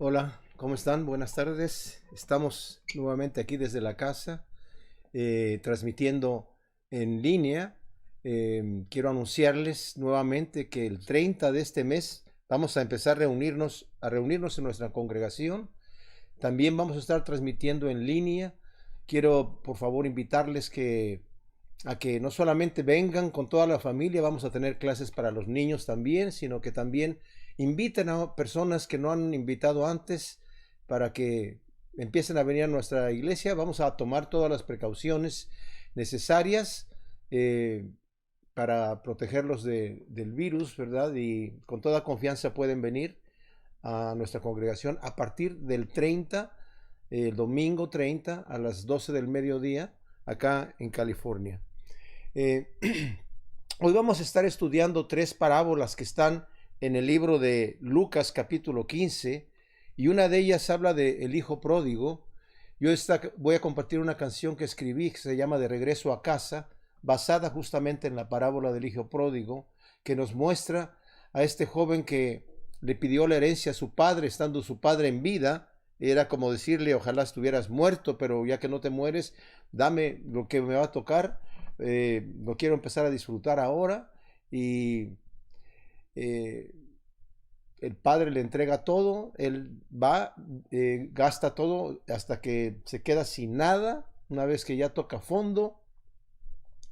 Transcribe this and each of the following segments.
Hola, ¿cómo están? Buenas tardes. Estamos nuevamente aquí desde la casa, transmitiendo en línea. Quiero anunciarles nuevamente que el 30 de este mes vamos a empezar a reunirnos en nuestra congregación. También vamos a estar transmitiendo en línea. Quiero, por favor, invitarles a que no solamente vengan con toda la familia, vamos a tener clases para los niños también, sino que también inviten a personas que no han invitado antes para que empiecen a venir a nuestra iglesia. Vamos a tomar todas las precauciones necesarias para protegerlos del virus, ¿verdad? Y con toda confianza pueden venir a nuestra congregación a partir del 30, el domingo 30 a las 12 del mediodía, acá en California. Hoy vamos a estar estudiando 3 parábolas que están en el libro de Lucas capítulo 15, y una de ellas habla del hijo pródigo. Yo voy a compartir una canción que escribí que se llama De regreso a casa, basada justamente en la parábola del hijo pródigo, que nos muestra a este joven que le pidió la herencia a su padre, estando su padre en vida. Era como decirle: ojalá estuvieras muerto, pero ya que no te mueres, dame lo que me va a tocar. Lo quiero empezar a disfrutar ahora. Y el padre le entrega todo, él va, gasta todo hasta que se queda sin nada. Una vez que ya toca fondo,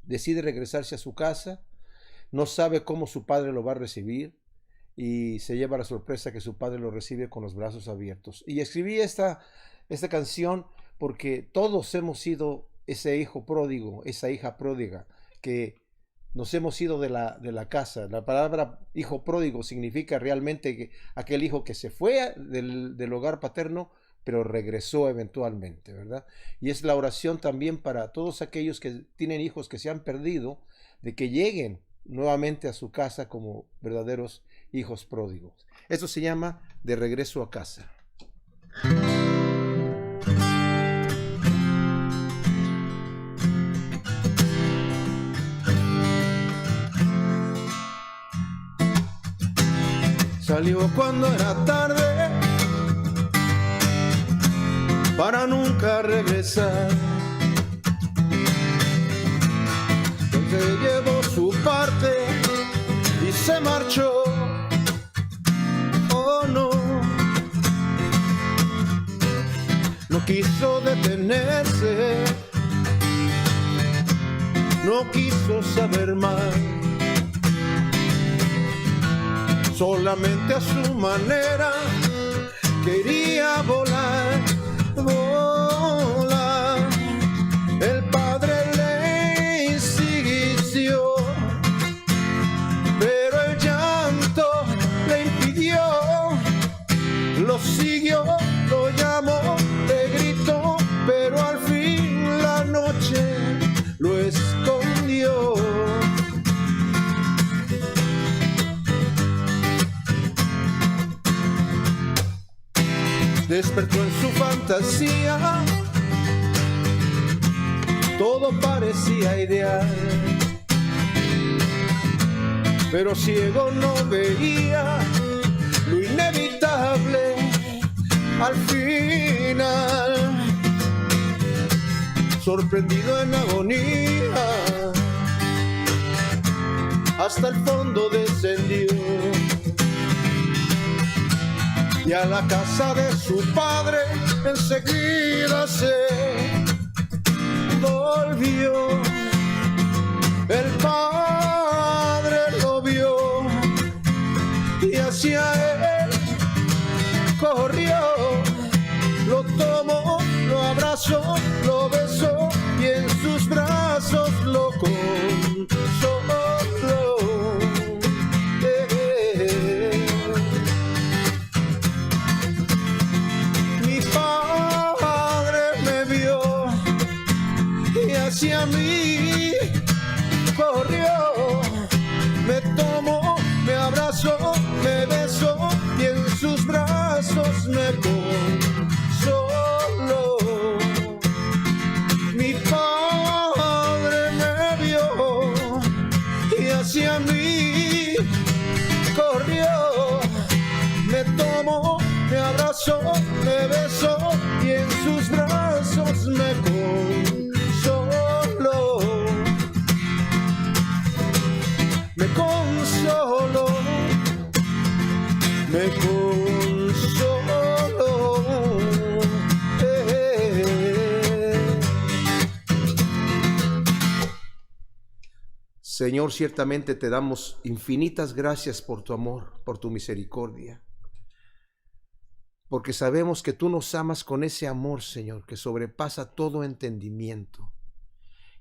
decide regresarse a su casa. No sabe cómo su padre lo va a recibir, y se lleva la sorpresa que su padre lo recibe con los brazos abiertos. Y escribí esta canción porque todos hemos sido ese hijo pródigo, esa hija pródiga, que nos hemos ido de la casa. La palabra hijo pródigo significa realmente que aquel hijo que se fue del hogar paterno, pero regresó eventualmente, ¿verdad? Y es la oración también para todos aquellos que tienen hijos que se han perdido, de que lleguen nuevamente a su casa como verdaderos hijos pródigos. Eso se llama De regreso a casa. Salió cuando era tarde para nunca regresar. Entonces llevó su parte y se marchó. Oh no, no quiso detenerse, no quiso saber más. Solamente a su manera quería volar, volar. El padre le insistió, pero el llanto le impidió. Lo siguió, lo llamó, le gritó, pero al fin la noche lo escondió. Despertó en su fantasía, todo parecía ideal, pero ciego no veía lo inevitable al final. Sorprendido en agonía, hasta el fondo descendió, y a la casa de su padre enseguida se volvió. El padre lo vio y hacia él corrió. Lo tomó, lo abrazó, lo besó y en sus brazos lo consoló. Hacia mí corrió, me tomó, me abrazó, me besó y en sus brazos me consoló. Mi padre me vio y hacia mí corrió, me tomó, me abrazó. abrazó, me besó y en sus brazos me consoló. Me consoló, me consoló. Señor, ciertamente te damos infinitas gracias por tu amor, por tu misericordia, porque sabemos que tú nos amas con ese amor, Señor, que sobrepasa todo entendimiento.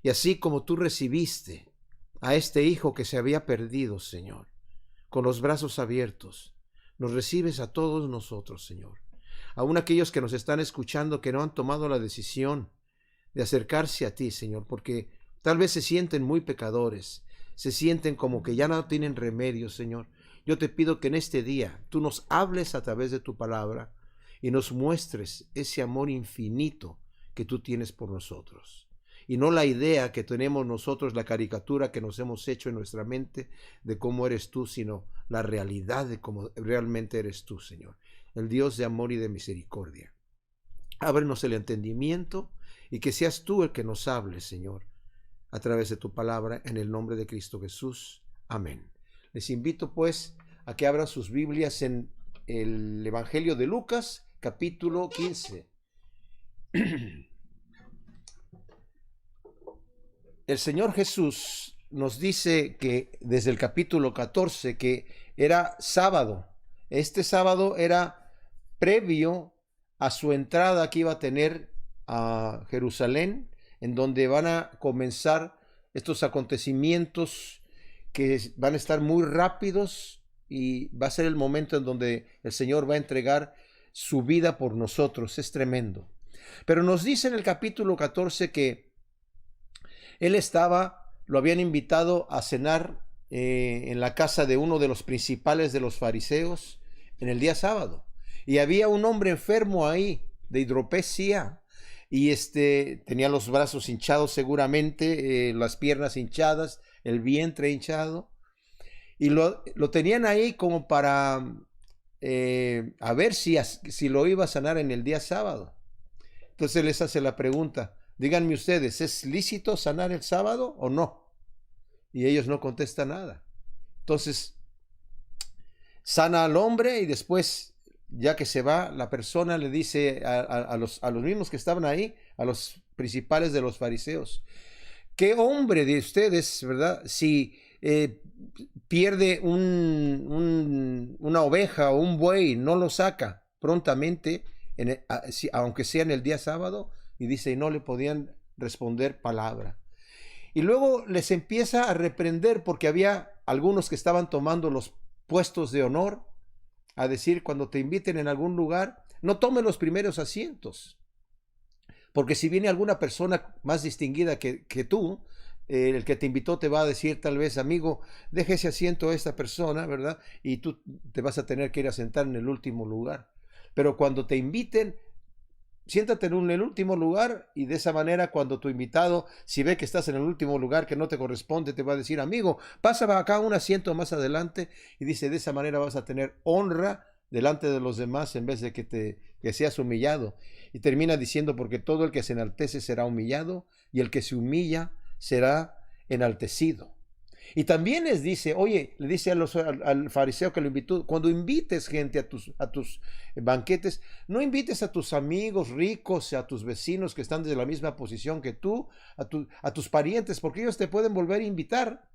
Y así como tú recibiste a este hijo que se había perdido, Señor, con los brazos abiertos, nos recibes a todos nosotros, Señor. Aún aquellos que nos están escuchando que no han tomado la decisión de acercarse a ti, Señor, porque tal vez se sienten muy pecadores, se sienten como que ya no tienen remedio, Señor. Yo te pido que en este día tú nos hables a través de tu palabra y nos muestres ese amor infinito que tú tienes por nosotros. Y no la idea que tenemos nosotros, la caricatura que nos hemos hecho en nuestra mente de cómo eres tú, sino la realidad de cómo realmente eres tú, Señor. El Dios de amor y de misericordia. Ábrenos el entendimiento y que seas tú el que nos hable, Señor, a través de tu palabra, en el nombre de Cristo Jesús. Amén. Les invito pues a que abran sus Biblias en el Evangelio de Lucas, capítulo 15. El Señor Jesús nos dice que desde el capítulo 14 que era sábado. Este sábado era previo a su entrada que iba a tener a Jerusalén, en donde van a comenzar estos acontecimientos que van a estar muy rápidos y va a ser el momento en donde el Señor va a entregar su vida por nosotros. Es tremendo. Pero nos dice en el capítulo 14 que él lo habían invitado a cenar en la casa de uno de los principales de los fariseos en el día sábado. Y había un hombre enfermo ahí de hidropesía. Y tenía los brazos hinchados seguramente, las piernas hinchadas, el vientre hinchado. Y lo tenían ahí como para a ver si lo iba a sanar en el día sábado. Entonces les hace la pregunta, díganme ustedes, ¿es lícito sanar el sábado o no? Y ellos no contestan nada. Entonces sana al hombre y después, ya que se va, la persona le dice a los mismos que estaban ahí, a los principales de los fariseos, ¿qué hombre de ustedes, verdad, si pierde una oveja o un buey, no lo saca prontamente, aunque sea en el día sábado? Y dice, y no le podían responder palabra. Y luego les empieza a reprender porque había algunos que estaban tomando los puestos de honor, a decir, cuando te inviten en algún lugar, no tome los primeros asientos, porque si viene alguna persona más distinguida que tú, el que te invitó te va a decir tal vez, amigo, deje ese asiento a esta persona, ¿verdad? Y tú te vas a tener que ir a sentar en el último lugar. Pero cuando te inviten, siéntate en el último lugar, y de esa manera cuando tu invitado, si ve que estás en el último lugar que no te corresponde, te va a decir, amigo, pasa acá un asiento más adelante, y dice, de esa manera vas a tener honra delante de los demás en vez de que seas humillado. Y termina diciendo, porque todo el que se enaltece será humillado, y el que se humilla será enaltecido. Y también les dice, oye, le dice al fariseo que lo invitó, cuando invites gente a tus banquetes, no invites a tus amigos ricos, a tus vecinos que están desde la misma posición que tú, a tus parientes, porque ellos te pueden volver a invitar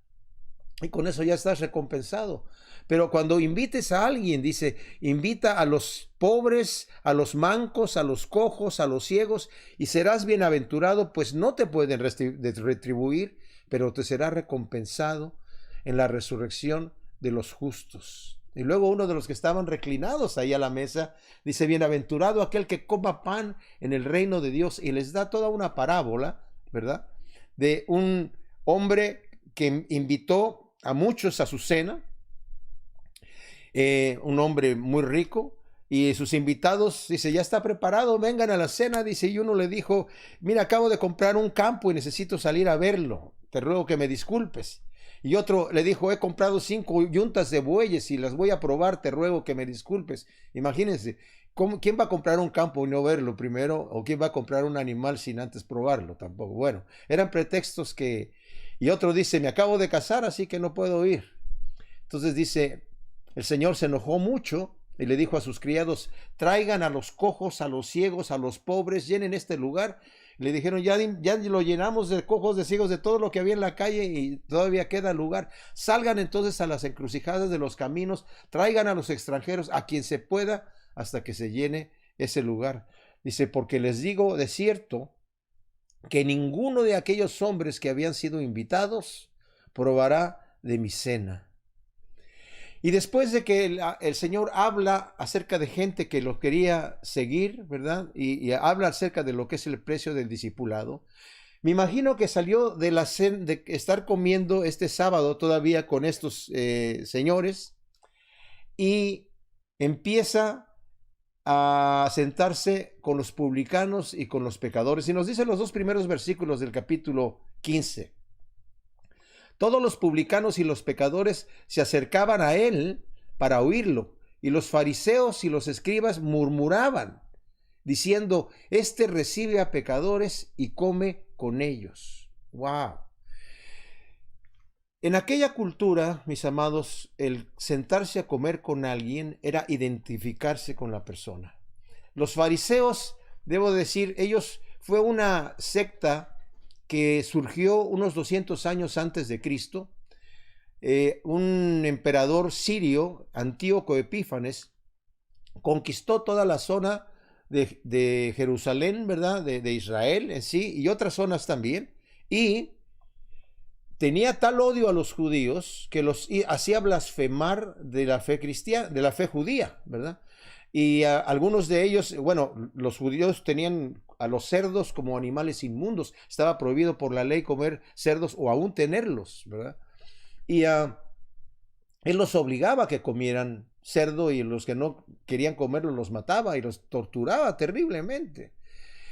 y con eso ya estás recompensado. Pero cuando invites a alguien, dice, invita a los pobres, a los mancos, a los cojos, a los ciegos, y serás bienaventurado, pues no te pueden retribuir, pero te será recompensado en la resurrección de los justos. Y luego uno de los que estaban reclinados ahí a la mesa dice, bienaventurado aquel que coma pan en el reino de Dios, y les da toda una parábola, ¿verdad? De un hombre que invitó a muchos a su cena, un hombre muy rico, y sus invitados, dice, ya está preparado, vengan a la cena, dice, y uno le dijo, mira, acabo de comprar un campo y necesito salir a verlo, te ruego que me disculpes. Y otro le dijo, he comprado 5 yuntas de bueyes y las voy a probar, te ruego que me disculpes. Imagínense, ¿quién va a comprar un campo y no verlo primero? ¿O quién va a comprar un animal sin antes probarlo? Tampoco. Bueno, eran pretextos que... Y otro dice, me acabo de casar, así que no puedo ir. Entonces dice, el Señor se enojó mucho y le dijo a sus criados, traigan a los cojos, a los ciegos, a los pobres, llenen este lugar. Le dijeron, ya lo llenamos de cojos, de ciegos, de todo lo que había en la calle y todavía queda lugar. Salgan entonces a las encrucijadas de los caminos, traigan a los extranjeros, a quien se pueda, hasta que se llene ese lugar. Dice, porque les digo de cierto que ninguno de aquellos hombres que habían sido invitados probará de mi cena. Y después de que el Señor habla acerca de gente que lo quería seguir, ¿verdad? Y habla acerca de lo que es el precio del discipulado. Me imagino que salió de de estar comiendo este sábado todavía con estos señores y empieza a sentarse con los publicanos y con los pecadores. Y nos dicen los 2 primeros versículos del capítulo 15. Todos los publicanos y los pecadores se acercaban a él para oírlo, y los fariseos y los escribas murmuraban, diciendo, este recibe a pecadores y come con ellos. ¡Wow! En aquella cultura, mis amados, el sentarse a comer con alguien era identificarse con la persona. Los fariseos, debo decir, ellos fue una secta que surgió unos 200 años antes de Cristo. Un emperador sirio, Antíoco Epífanes, conquistó toda la zona de Jerusalén, ¿verdad? De Israel en sí, y otras zonas también, y tenía tal odio a los judíos que los hacía blasfemar de la fe cristiana, de la fe judía, ¿verdad? Y algunos de ellos, bueno, los judíos tenían a los cerdos como animales inmundos. Estaba prohibido por la ley comer cerdos o aún tenerlos, ¿verdad? Y él los obligaba a que comieran cerdo y los que no querían comerlo los mataba y los torturaba terriblemente.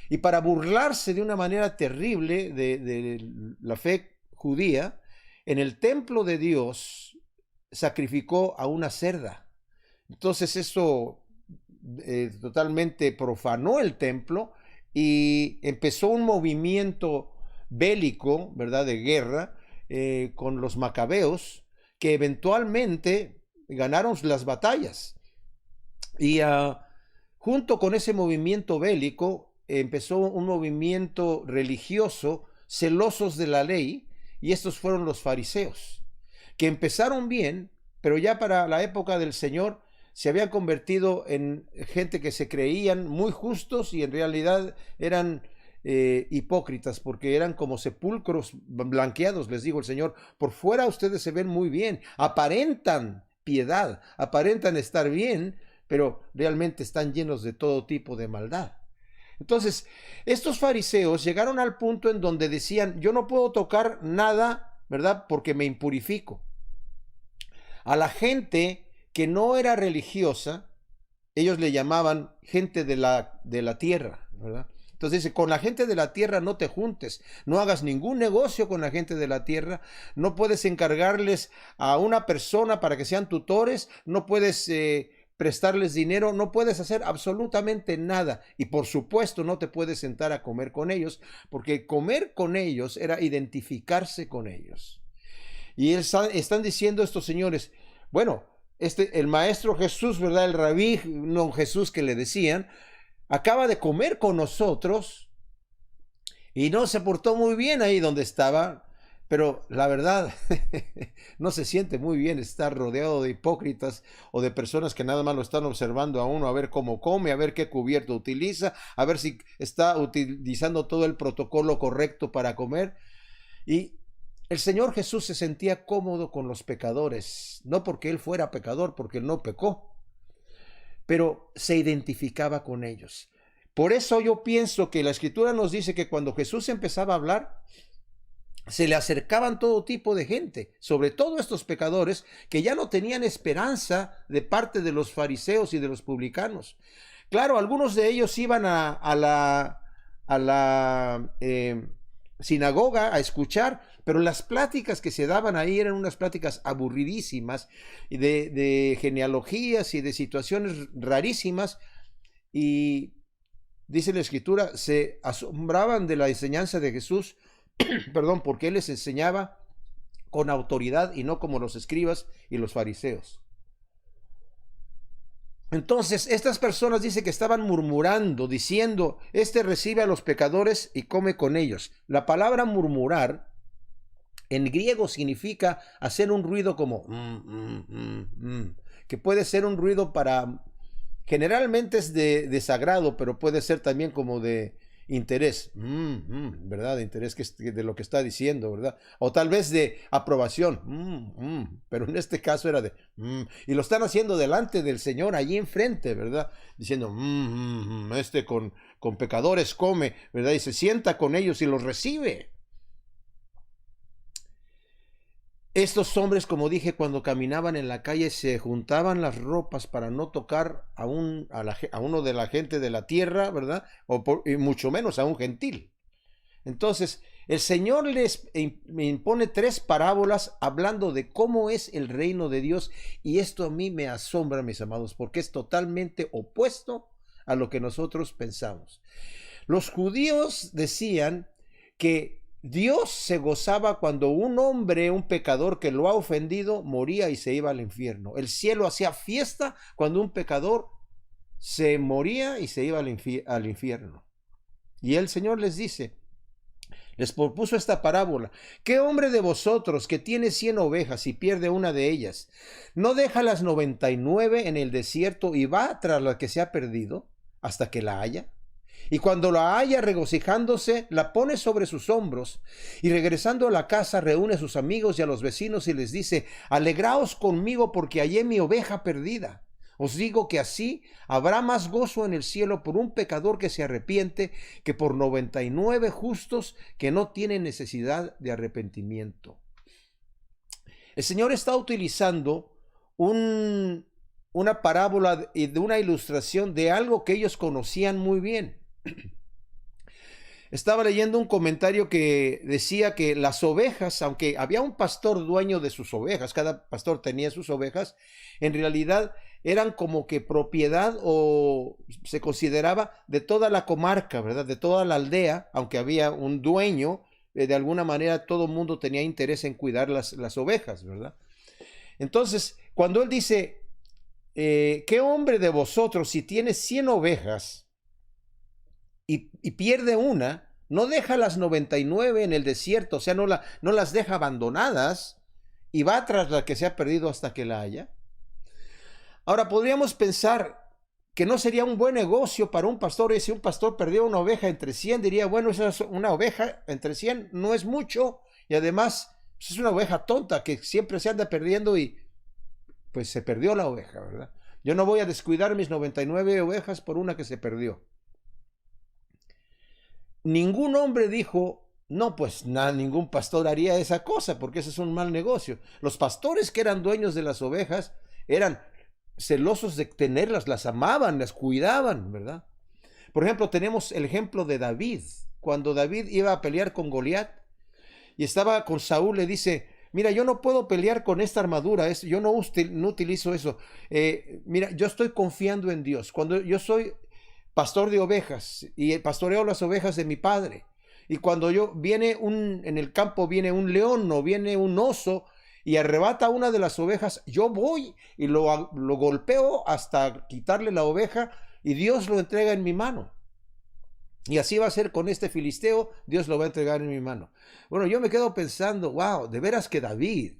Y para burlarse de una manera terrible de la fe judía, en el templo de Dios sacrificó a una cerda. Entonces eso totalmente profanó el templo y empezó un movimiento bélico, ¿verdad?, de guerra con los macabeos, que eventualmente ganaron las batallas. Y junto con ese movimiento bélico empezó un movimiento religioso, celosos de la ley, y estos fueron los fariseos, que empezaron bien, pero ya para la época del Señor se habían convertido en gente que se creían muy justos y en realidad eran hipócritas, porque eran como sepulcros blanqueados, les digo el Señor. Por fuera ustedes se ven muy bien, aparentan piedad, aparentan estar bien, pero realmente están llenos de todo tipo de maldad. Entonces, estos fariseos llegaron al punto en donde decían, yo no puedo tocar nada, ¿verdad?, porque me impurifico. A la gente que no era religiosa, ellos le llamaban gente de la tierra, ¿verdad? Entonces dice, con la gente de la tierra no te juntes, no hagas ningún negocio con la gente de la tierra, no puedes encargarles a una persona para que sean tutores, no puedes prestarles dinero, no puedes hacer absolutamente nada, y por supuesto no te puedes sentar a comer con ellos, porque comer con ellos era identificarse con ellos. Y están diciendo estos señores, bueno, el maestro Jesús, ¿verdad? El rabí, no Jesús que le decían, acaba de comer con nosotros y no se portó muy bien ahí donde estaba, pero la verdad no se siente muy bien estar rodeado de hipócritas o de personas que nada más lo están observando a uno, a ver cómo come, a ver qué cubierto utiliza, a ver si está utilizando todo el protocolo correcto para comer. Y el Señor Jesús se sentía cómodo con los pecadores, no porque Él fuera pecador, porque Él no pecó, pero se identificaba con ellos. Por eso yo pienso que la Escritura nos dice que cuando Jesús empezaba a hablar, se le acercaban todo tipo de gente, sobre todo estos pecadores que ya no tenían esperanza de parte de los fariseos y de los publicanos. Claro, algunos de ellos iban a la sinagoga a escuchar, pero las pláticas que se daban ahí eran unas pláticas aburridísimas, y de genealogías y de situaciones rarísimas, y dice la Escritura, se asombraban de la enseñanza de Jesús, perdón, porque Él les enseñaba con autoridad y no como los escribas y los fariseos. Entonces, estas personas dice que estaban murmurando, diciendo, este recibe a los pecadores y come con ellos. La palabra murmurar en griego significa hacer un ruido como que puede ser un ruido para, generalmente es de desagrado, pero puede ser también como de interés, ¿verdad? De interés de lo que está diciendo, ¿verdad? O tal vez de aprobación, pero en este caso era de, y lo están haciendo delante del Señor, allí enfrente, ¿verdad? Diciendo, este con pecadores come, ¿verdad? Y se sienta con ellos y los recibe. Estos hombres, como dije, cuando caminaban en la calle se juntaban las ropas para no tocar a uno de la gente de la tierra, ¿verdad? Y mucho menos a un gentil. Entonces, el Señor les impone 3 parábolas hablando de cómo es el reino de Dios, y esto a mí me asombra, mis amados, porque es totalmente opuesto a lo que nosotros pensamos. Los judíos decían que Dios se gozaba cuando un hombre, un pecador que lo ha ofendido, moría y se iba al infierno. El cielo hacía fiesta cuando un pecador se moría y se iba al infierno. Y el Señor les dice, les propuso esta parábola: ¿qué hombre de vosotros que tiene 100 ovejas y pierde una de ellas, no deja las 99 en el desierto y va tras la que se ha perdido hasta que la haya? Y cuando la haya, regocijándose, la pone sobre sus hombros, y regresando a la casa reúne a sus amigos y a los vecinos y les dice: alegraos conmigo porque hallé mi oveja perdida. Os digo que así habrá más gozo en el cielo por un pecador que se arrepiente que por 99 justos que no tienen necesidad de arrepentimiento. El Señor está utilizando una parábola de una ilustración de algo que ellos conocían muy bien. Estaba leyendo un comentario que decía que las ovejas, aunque había un pastor dueño de sus ovejas, cada pastor tenía sus ovejas, en realidad eran como que propiedad, o se consideraba, de toda la comarca, ¿verdad? De toda la aldea, aunque había un dueño, de alguna manera todo el mundo tenía interés en cuidar las ovejas, ¿verdad? Entonces, cuando él dice, ¿qué hombre de vosotros, si tiene 100 ovejas, y pierde una, no deja las 99 en el desierto, o sea, no las deja abandonadas y va tras la que se ha perdido hasta que la haya? Ahora, podríamos pensar que no sería un buen negocio para un pastor, y si un pastor perdió una oveja entre 100, diría, bueno, esa es una oveja entre 100, no es mucho, y además pues, es una oveja tonta que siempre se anda perdiendo y pues se perdió la oveja, ¿verdad? Yo no voy a descuidar mis 99 ovejas por una que se perdió. Ningún hombre dijo, no, pues ningún pastor haría esa cosa, porque ese es un mal negocio. Los pastores que eran dueños de las ovejas eran celosos de tenerlas, las amaban, las cuidaban, ¿verdad? Por ejemplo, tenemos el ejemplo de David. Cuando David iba a pelear con Goliat y estaba con Saúl, le dice, mira, yo no puedo pelear con esta armadura, yo no utilizo eso. Mira, yo estoy confiando en Dios. Cuando yo soy pastor de ovejas y pastoreo las ovejas de mi padre, y cuando en el campo viene un león o viene un oso y arrebata una de las ovejas, yo voy y lo golpeo hasta quitarle la oveja y Dios lo entrega en mi mano. Y así va a ser con este filisteo, Dios lo va a entregar en mi mano. Bueno, yo me quedo pensando, wow, de veras que David,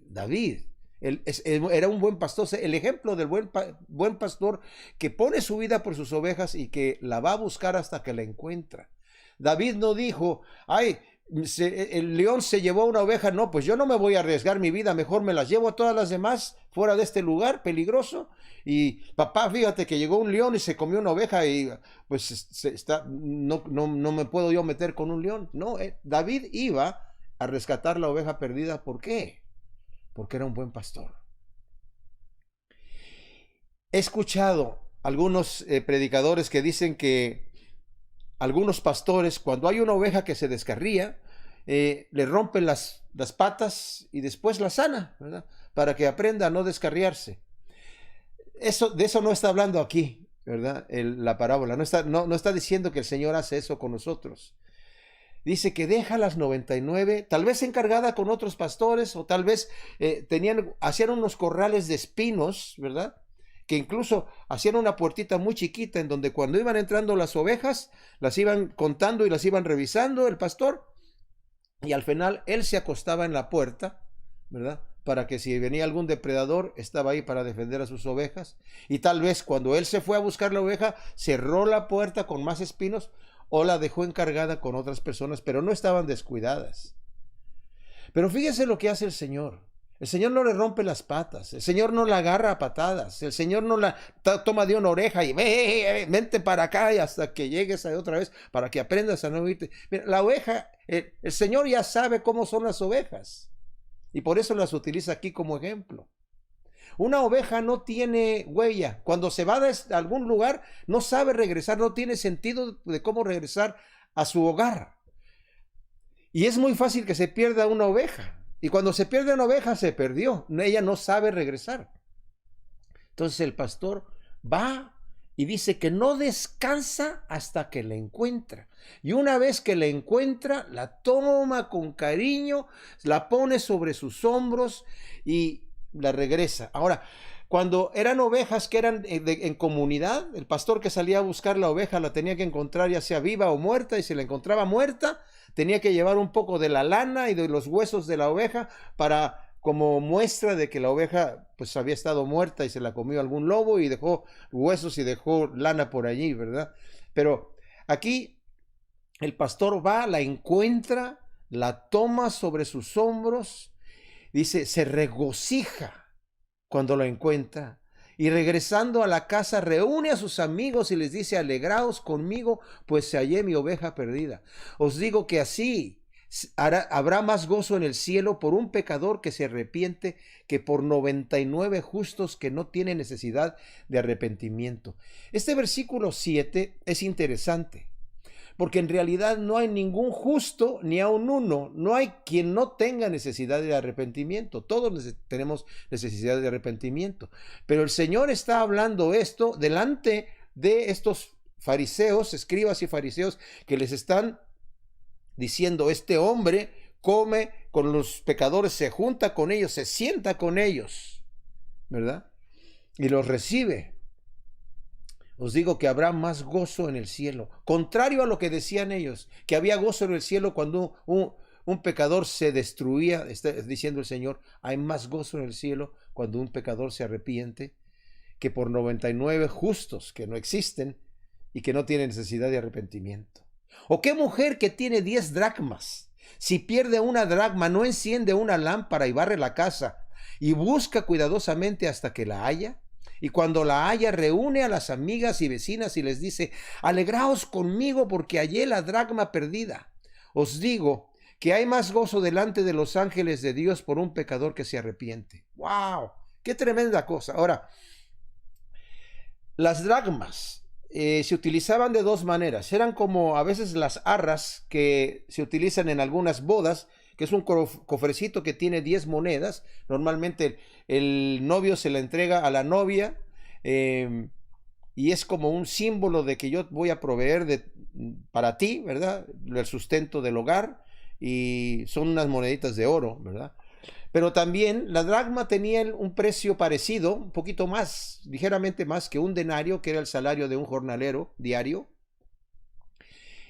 era un buen pastor, el ejemplo del buen pastor que pone su vida por sus ovejas y que la va a buscar hasta que la encuentra. David no dijo, ay, el león se llevó una oveja, no, pues yo no me voy a arriesgar mi vida, mejor me las llevo a todas las demás fuera de este lugar peligroso. Y papá, fíjate que llegó un león y se comió una oveja y pues no me puedo yo meter con un león. No, David iba a rescatar la oveja perdida. ¿Por qué? Porque era un buen pastor. He escuchado algunos predicadores que dicen que algunos pastores, cuando hay una oveja que se descarría le rompe las patas y después la sana, ¿verdad? Para que aprenda a no descarriarse. De eso no está hablando aquí, ¿verdad? La parábola. No está diciendo que el Señor hace eso con nosotros. Dice que deja las 99, tal vez encargada con otros pastores, o tal vez hacían unos corrales de espinos, ¿verdad? Que incluso hacían una puertita muy chiquita en donde cuando iban entrando las ovejas, las iban contando y las iban revisando el pastor, y al final él se acostaba en la puerta, ¿verdad? Para que si venía algún depredador, estaba ahí para defender a sus ovejas. Y tal vez cuando él se fue a buscar la oveja, cerró la puerta con más espinos o la dejó encargada con otras personas, pero no estaban descuidadas. Pero fíjese lo que hace el Señor. El Señor no le rompe las patas, el Señor no la agarra a patadas, el Señor no la toma de una oreja y vente para acá y hasta que llegues ahí otra vez para que aprendas a no oírte. Mira, la oveja, el Señor ya sabe cómo son las ovejas y por eso las utiliza aquí como ejemplo. Una oveja no tiene huella. Cuando se va a algún lugar, no sabe regresar, no tiene sentido de cómo regresar a su hogar. Y es muy fácil que se pierda una oveja. Y cuando se pierde una oveja, se perdió. Ella no sabe regresar. Entonces el pastor va y dice que no descansa hasta que la encuentra. Y una vez que la encuentra, la toma con cariño, la pone sobre sus hombros y la regresa. Ahora, cuando eran ovejas que eran en comunidad, el pastor que salía a buscar la oveja la tenía que encontrar ya sea viva o muerta, y si la encontraba muerta, tenía que llevar un poco de la lana y de los huesos de la oveja para como muestra de que la oveja pues había estado muerta y se la comió algún lobo y dejó huesos y dejó lana por allí, ¿verdad? Pero aquí el pastor va, la encuentra, la toma sobre sus hombros, dice, se regocija cuando la encuentra. Y regresando a la casa, reúne a sus amigos y les dice, alegraos conmigo, pues se hallé mi oveja perdida. Os digo que así habrá más gozo en el cielo por un pecador que se arrepiente que por 99 justos que no tienen necesidad de arrepentimiento. Este versículo 7 es interesante, porque en realidad no hay ningún justo ni aun uno, no hay quien no tenga necesidad de arrepentimiento, todos tenemos necesidad de arrepentimiento, pero el Señor está hablando esto delante de estos fariseos, escribas y fariseos, que les están diciendo, este hombre come con los pecadores, se junta con ellos, se sienta con ellos, ¿verdad? Y los recibe. Os digo que habrá más gozo en el cielo, contrario a lo que decían ellos, que había gozo en el cielo cuando un pecador se destruía. Está diciendo el Señor, hay más gozo en el cielo cuando un pecador se arrepiente que por 99 justos que no existen y que no tienen necesidad de arrepentimiento. ¿O qué mujer que tiene 10 dracmas, si pierde una dracma, no enciende una lámpara y barre la casa y busca cuidadosamente hasta que la haya? Y cuando la haya, reúne a las amigas y vecinas y les dice, alegraos conmigo porque hallé la dracma perdida. Os digo que hay más gozo delante de los ángeles de Dios por un pecador que se arrepiente. ¡Wow! ¡Qué tremenda cosa! Ahora, las dracmas se utilizaban de dos maneras. Eran como a veces las arras que se utilizan en algunas bodas, que es un cofrecito que tiene 10 monedas. Normalmente el novio se la entrega a la novia y es como un símbolo de que yo voy a proveer para ti, ¿verdad? El sustento del hogar, y son unas moneditas de oro, ¿verdad? Pero también la dracma tenía un precio parecido, un poquito más, ligeramente más que un denario, que era el salario de un jornalero diario.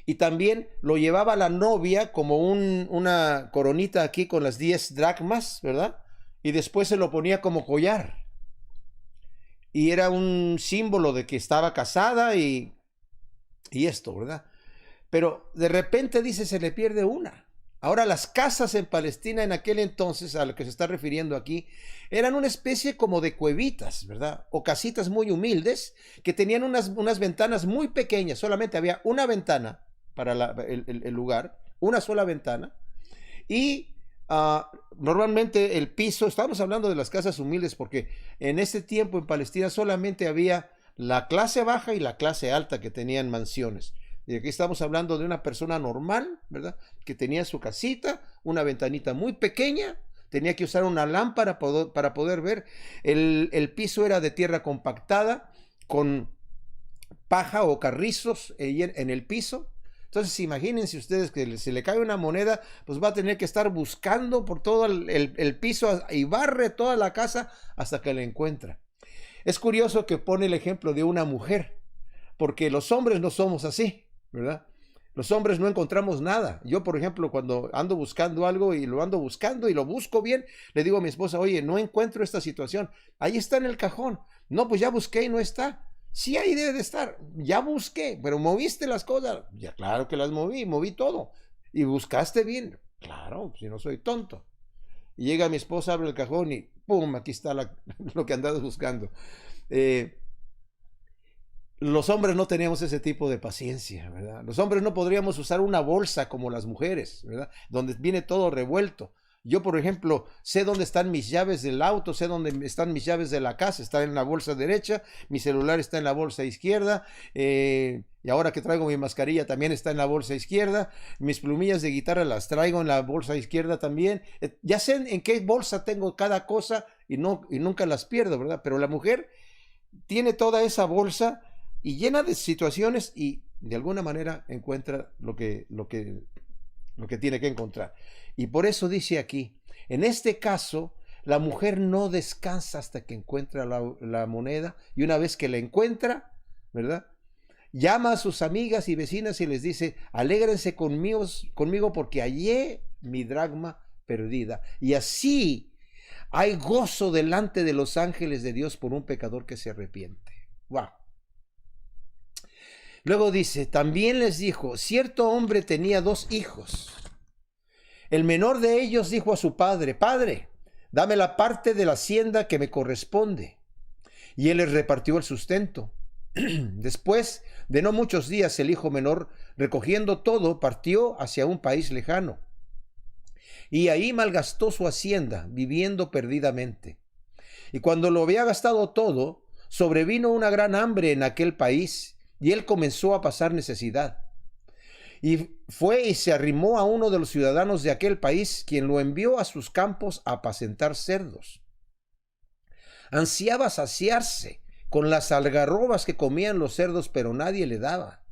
Y también lo llevaba la novia como una coronita aquí con las 10 dracmas, ¿verdad? Y después se lo ponía como collar. Y era un símbolo de que estaba casada y esto, ¿verdad? Pero de repente dice, se le pierde una. Ahora, las casas en Palestina en aquel entonces, a lo que se está refiriendo aquí, eran una especie como de cuevitas, ¿verdad? O casitas muy humildes que tenían unas ventanas muy pequeñas. Solamente había una ventana para el lugar, una sola ventana. Y normalmente el piso, estamos hablando de las casas humildes porque en ese tiempo en Palestina solamente había la clase baja y la clase alta que tenían mansiones. Y aquí estamos hablando de una persona normal, ¿verdad? Que tenía su casita, una ventanita muy pequeña, tenía que usar una lámpara para poder ver. El piso era de tierra compactada, con paja o carrizos en el piso. Entonces imagínense ustedes que se le cae una moneda, pues va a tener que estar buscando por todo el piso y barre toda la casa hasta que la encuentra. Es curioso que pone el ejemplo de una mujer, porque los hombres no somos así, ¿verdad? Los hombres no encontramos nada. Yo, por ejemplo, cuando ando buscando algo y lo ando buscando y lo busco bien, le digo a mi esposa, oye, no encuentro esta situación. Ahí está en el cajón. No, pues ya busqué y no está. Sí, ahí debe de estar. Ya busqué, pero moviste las cosas. Ya, claro que las moví todo. ¿Y buscaste bien? Claro, si no soy tonto. Y llega mi esposa, abre el cajón y ¡pum! Aquí está lo que andabas buscando. Los hombres no teníamos ese tipo de paciencia, ¿verdad? Los hombres no podríamos usar una bolsa como las mujeres, ¿verdad? Donde viene todo revuelto. Yo, por ejemplo, sé dónde están mis llaves del auto, sé dónde están mis llaves de la casa, está en la bolsa derecha, mi celular está en la bolsa izquierda, y ahora que traigo mi mascarilla también está en la bolsa izquierda, mis plumillas de guitarra las traigo en la bolsa izquierda también. Ya sé en qué bolsa tengo cada cosa y nunca las pierdo, ¿verdad? Pero la mujer tiene toda esa bolsa y llena de situaciones y de alguna manera encuentra lo que tiene que encontrar. Y por eso dice aquí, en este caso, la mujer no descansa hasta que encuentra la moneda, y una vez que la encuentra, ¿verdad? Llama a sus amigas y vecinas y les dice, alégrense conmigo porque hallé mi dracma perdida. Y así hay gozo delante de los ángeles de Dios por un pecador que se arrepiente. ¡Wow! Luego dice, también les dijo, cierto hombre tenía 2 hijos. El menor de ellos dijo a su padre, Padre, dame la parte de la hacienda que me corresponde. Y él les repartió el sustento. Después de no muchos días, el hijo menor, recogiendo todo, partió hacia un país lejano. Y ahí malgastó su hacienda, viviendo perdidamente. Y cuando lo había gastado todo, sobrevino una gran hambre en aquel país, y él comenzó a pasar necesidad. Y fue y se arrimó a uno de los ciudadanos de aquel país, quien lo envió a sus campos a apacentar cerdos. Ansiaba saciarse con las algarrobas que comían los cerdos, pero nadie le daba.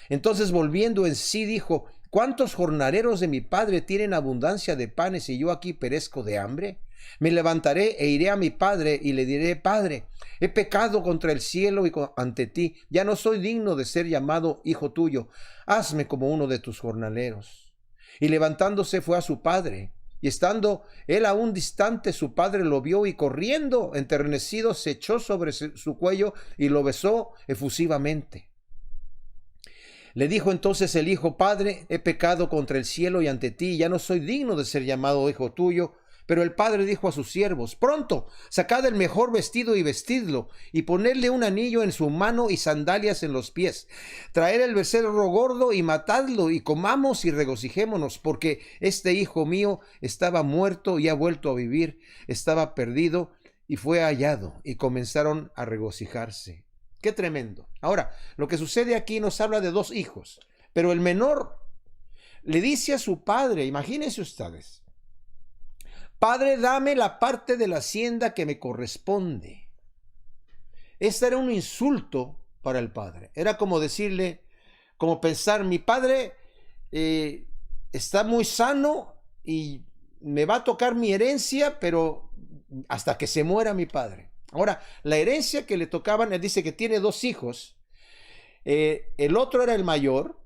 Entonces, volviendo en sí, dijo, ¿cuántos jornaleros de mi padre tienen abundancia de panes y yo aquí perezco de hambre? Me levantaré e iré a mi padre y le diré, Padre, he pecado contra el cielo y ante ti, ya no soy digno de ser llamado hijo tuyo, hazme como uno de tus jornaleros. Y levantándose fue a su padre, y estando él aún distante, su padre lo vio y corriendo, enternecido, se echó sobre su cuello y lo besó efusivamente. Le dijo entonces el hijo, Padre, he pecado contra el cielo y ante ti, ya no soy digno de ser llamado hijo tuyo. Pero el padre dijo a sus siervos, pronto, sacad el mejor vestido y vestidlo, y ponedle un anillo en su mano y sandalias en los pies. Traed el becerro gordo y matadlo, y comamos y regocijémonos, porque este hijo mío estaba muerto y ha vuelto a vivir, estaba perdido y fue hallado, y comenzaron a regocijarse. ¡Qué tremendo! Ahora, lo que sucede aquí nos habla de 2 hijos, pero el menor le dice a su padre, imagínense ustedes, Padre, dame la parte de la hacienda que me corresponde. Este era un insulto para el padre. Era como decirle, como pensar, mi padre está muy sano y me va a tocar mi herencia, pero hasta que se muera mi padre. Ahora, la herencia que le tocaban, él dice que tiene 2 hijos. El otro era el mayor,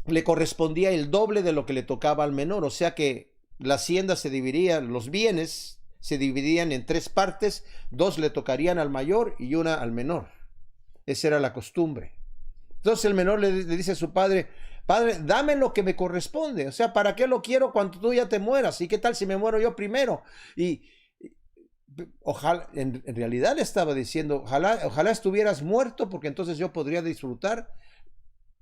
le correspondía el doble de lo que le tocaba al menor, o sea que la hacienda se dividía, los bienes se dividían en 3 partes, 2 le tocarían al mayor y 1 al menor. Esa era la costumbre. Entonces el menor le dice a su padre, Padre, dame lo que me corresponde, o sea, ¿para qué lo quiero cuando tú ya te mueras? ¿Y qué tal si me muero yo primero? Y ojalá, en realidad le estaba diciendo, ojalá estuvieras muerto porque entonces yo podría disfrutar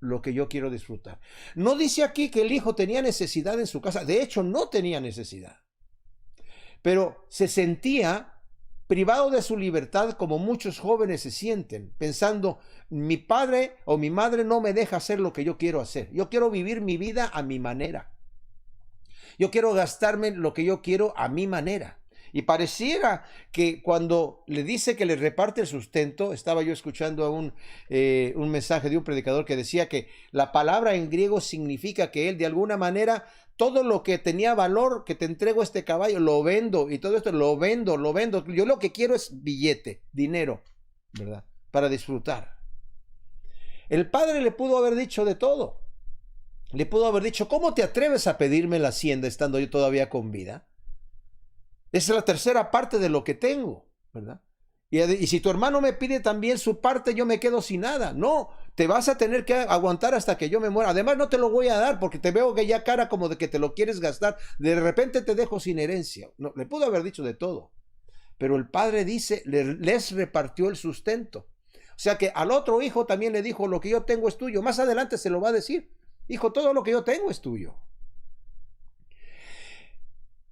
lo que yo quiero disfrutar. No dice aquí que el hijo tenía necesidad en su casa. De hecho, no tenía necesidad. Pero se sentía privado de su libertad como muchos jóvenes se sienten, pensando, mi padre o mi madre no me deja hacer lo que yo quiero hacer. Yo quiero vivir mi vida a mi manera. Yo quiero gastarme lo que yo quiero a mi manera. Y pareciera que cuando le dice que le reparte el sustento, estaba yo escuchando un mensaje de un predicador que decía que la palabra en griego significa que él de alguna manera, todo lo que tenía valor, que te entrego este caballo, lo vendo, y todo esto lo vendo. Yo lo que quiero es billete, dinero, ¿verdad? Para disfrutar. El padre le pudo haber dicho de todo. Le pudo haber dicho, ¿cómo te atreves a pedirme la hacienda estando yo todavía con vida? Esa es la tercera parte de lo que tengo, ¿verdad? Y si tu hermano me pide también su parte, yo me quedo sin nada. No, te vas a tener que aguantar hasta que yo me muera. Además, no te lo voy a dar porque te veo que ya cara como de que te lo quieres gastar. De repente te dejo sin herencia. No, le pudo haber dicho de todo. Pero el padre dice, les repartió el sustento. O sea que al otro hijo también le dijo, lo que yo tengo es tuyo. Más adelante se lo va a decir. Hijo, todo lo que yo tengo es tuyo.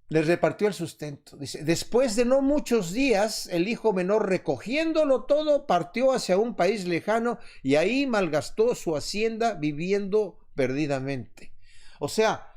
Les repartió el sustento. Dice, después de no muchos días, el hijo menor, recogiéndolo todo, partió hacia un país lejano y ahí malgastó su hacienda viviendo perdidamente. O sea,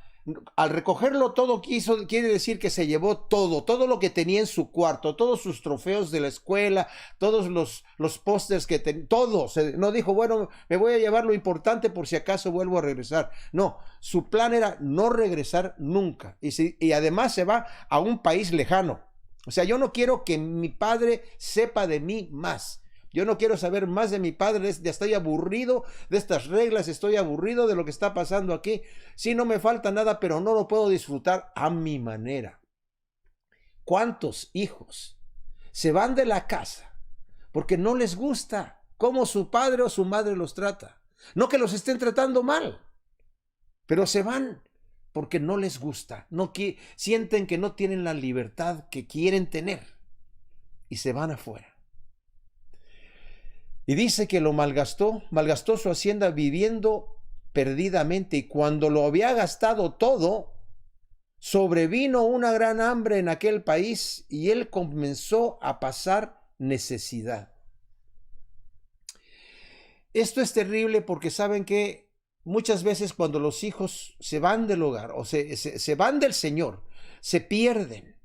al recogerlo todo quiere decir que se llevó todo lo que tenía en su cuarto, todos sus trofeos de la escuela, todos los pósters que tenía, todo. No dijo, bueno, me voy a llevar lo importante por si acaso vuelvo a regresar. No, su plan era no regresar nunca. Y además se va a un país lejano. O sea, yo no quiero que mi padre sepa de mí más. Yo no quiero saber más de mi padre, ya estoy aburrido de estas reglas, estoy aburrido de lo que está pasando aquí. Sí, no me falta nada, pero no lo puedo disfrutar a mi manera. ¿Cuántos hijos se van de la casa porque no les gusta cómo su padre o su madre los trata? No que los estén tratando mal, pero se van porque no les gusta, sienten que no tienen la libertad que quieren tener y se van afuera. Y dice que lo malgastó su hacienda viviendo perdidamente, y cuando lo había gastado todo, sobrevino una gran hambre en aquel país y él comenzó a pasar necesidad. Esto es terrible porque saben que muchas veces cuando los hijos se van del hogar o se van del Señor, se pierden.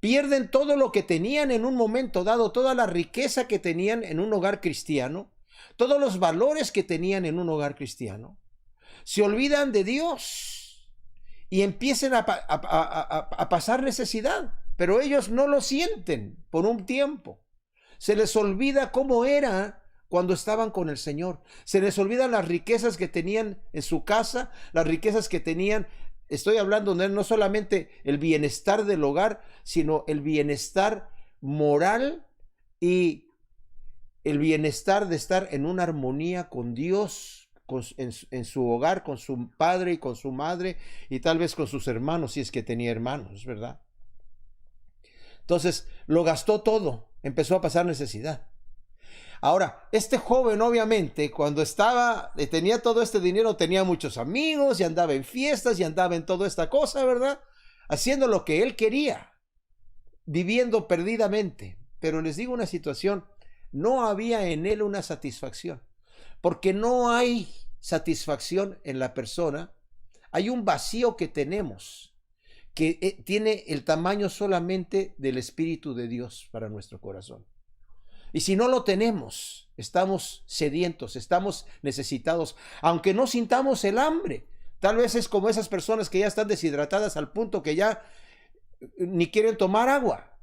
Pierden todo lo que tenían en un momento dado, toda la riqueza que tenían en un hogar cristiano, todos los valores que tenían en un hogar cristiano. Se olvidan de Dios y empiezan a pasar necesidad, pero ellos no lo sienten por un tiempo. Se les olvida cómo era cuando estaban con el Señor. Se les olvidan las riquezas que tenían en su casa, las riquezas que tenían. Estoy hablando de no solamente el bienestar del hogar, sino el bienestar moral y el bienestar de estar en una armonía con Dios, en su hogar, con su padre y con su madre, y tal vez con sus hermanos, si es que tenía hermanos, ¿verdad? Entonces, lo gastó todo, empezó a pasar necesidad. Ahora, este joven obviamente cuando tenía todo este dinero, tenía muchos amigos y andaba en fiestas y andaba en toda esta cosa, ¿verdad? Haciendo lo que él quería, viviendo perdidamente. Pero les digo una situación, no había en él una satisfacción, porque no hay satisfacción en la persona. Hay un vacío que tenemos, que tiene el tamaño solamente del Espíritu de Dios para nuestro corazón. Y si no lo tenemos, estamos sedientos, estamos necesitados, aunque no sintamos el hambre. Tal vez es como esas personas que ya están deshidratadas al punto que ya ni quieren tomar agua.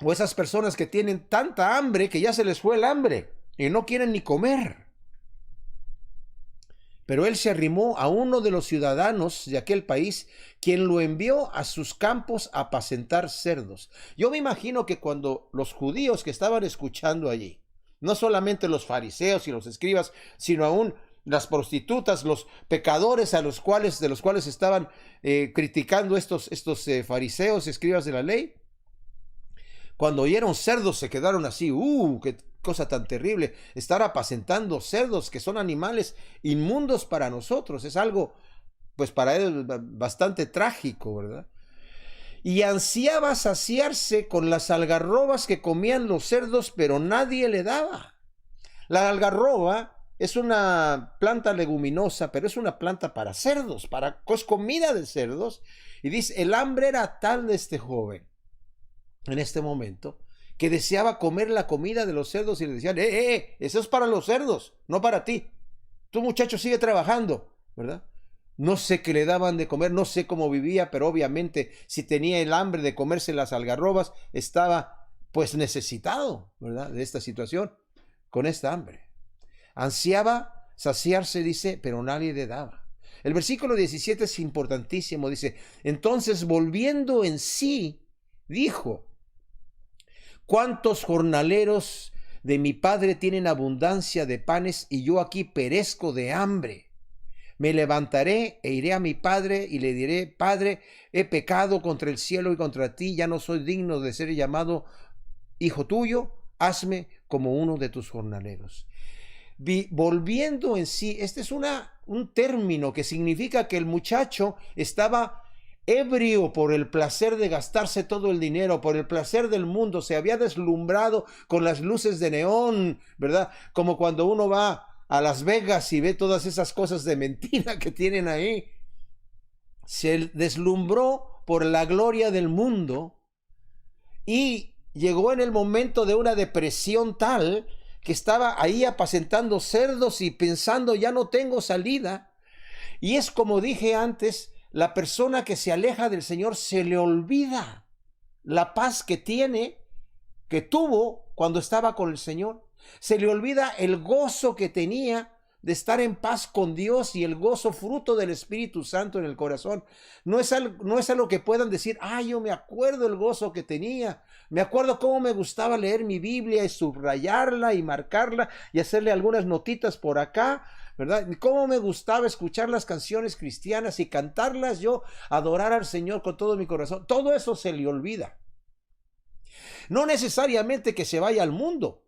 O esas personas que tienen tanta hambre que ya se les fue el hambre y no quieren ni comer. Pero él se arrimó a uno de los ciudadanos de aquel país, quien lo envió a sus campos a apacentar cerdos. Yo me imagino que cuando los judíos que estaban escuchando allí, no solamente los fariseos y los escribas, sino aún las prostitutas, los pecadores de los cuales estaban criticando estos fariseos, escribas de la ley, cuando oyeron cerdos se quedaron así, qué cosa tan terrible, estar apacentando cerdos que son animales inmundos para nosotros, es algo, pues para él bastante trágico, ¿verdad? y ansiaba saciarse con las algarrobas que comían los cerdos, pero nadie le daba. La algarroba es una planta leguminosa, pero es una planta para cerdos, es comida de cerdos. Y dice, el hambre era tal de este joven en este momento, que deseaba comer la comida de los cerdos y le decían, eso es para los cerdos, no para ti. Tú, muchacho, sigue trabajando, ¿verdad? No sé qué le daban de comer, no sé cómo vivía, pero obviamente si tenía el hambre de comerse las algarrobas, estaba pues necesitado, ¿verdad? De esta situación, con esta hambre. Ansiaba saciarse, dice, pero nadie le daba. El versículo 17 es importantísimo, dice, entonces volviendo en sí, dijo, ¿cuántos jornaleros de mi padre tienen abundancia de panes y yo aquí perezco de hambre? Me levantaré e iré a mi padre y le diré, Padre, he pecado contra el cielo y contra ti, ya no soy digno de ser llamado hijo tuyo, hazme como uno de tus jornaleros. Volviendo en sí, este es un término que significa que el muchacho estaba ebrio por el placer de gastarse todo el dinero, por el placer del mundo, se había deslumbrado con las luces de neón, ¿verdad? Como cuando uno va a Las Vegas y ve todas esas cosas de mentira que tienen ahí. Se deslumbró por la gloria del mundo y llegó en el momento de una depresión tal que estaba ahí apacentando cerdos y pensando, ya no tengo salida. Y es como dije antes, la persona que se aleja del Señor se le olvida la paz que tuvo cuando estaba con el Señor. Se le olvida el gozo que tenía de estar en paz con Dios y el gozo fruto del Espíritu Santo en el corazón. No es algo que puedan decir, yo me acuerdo el gozo que tenía, me acuerdo cómo me gustaba leer mi Biblia y subrayarla y marcarla y hacerle algunas notitas por acá, ¿verdad? Y cómo me gustaba escuchar las canciones cristianas y cantarlas yo, adorar al Señor con todo mi corazón. Todo eso se le olvida. No necesariamente que se vaya al mundo.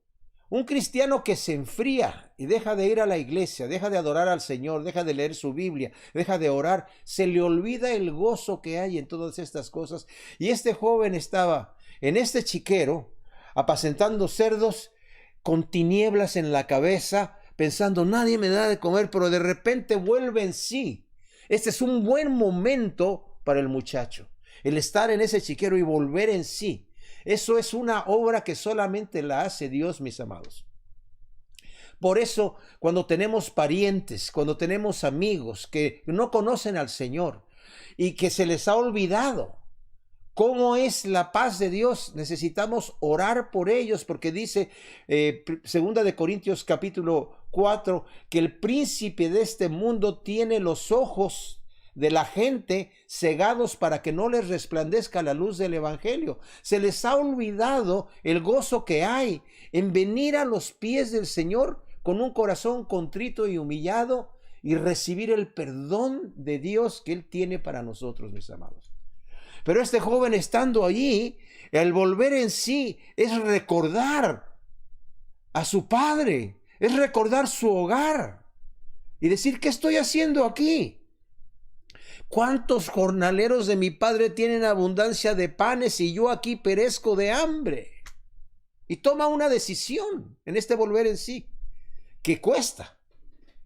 Un cristiano que se enfría y deja de ir a la iglesia, deja de adorar al Señor, deja de leer su Biblia, deja de orar, se le olvida el gozo que hay en todas estas cosas. Y este joven estaba en este chiquero, apacentando cerdos, con tinieblas en la cabeza, pensando, nadie me da de comer, pero de repente vuelve en sí. Este es un buen momento para el muchacho, el estar en ese chiquero y volver en sí. Eso es una obra que solamente la hace Dios, mis amados. Por eso, cuando tenemos parientes, cuando tenemos amigos que no conocen al Señor y que se les ha olvidado cómo es la paz de Dios, necesitamos orar por ellos, porque dice 2 Corintios capítulo 4, que el príncipe de este mundo tiene los ojos de la gente cegados para que no les resplandezca la luz del evangelio. Se les ha olvidado el gozo que hay en venir a los pies del Señor con un corazón contrito y humillado y recibir el perdón de Dios que Él tiene para nosotros, mis amados. Pero este joven estando allí, el volver en sí es recordar a su padre, es recordar su hogar y decir, ¿qué estoy haciendo aquí? ¿Cuántos jornaleros de mi padre tienen abundancia de panes y yo aquí perezco de hambre? Y toma una decisión en este volver en sí, que cuesta.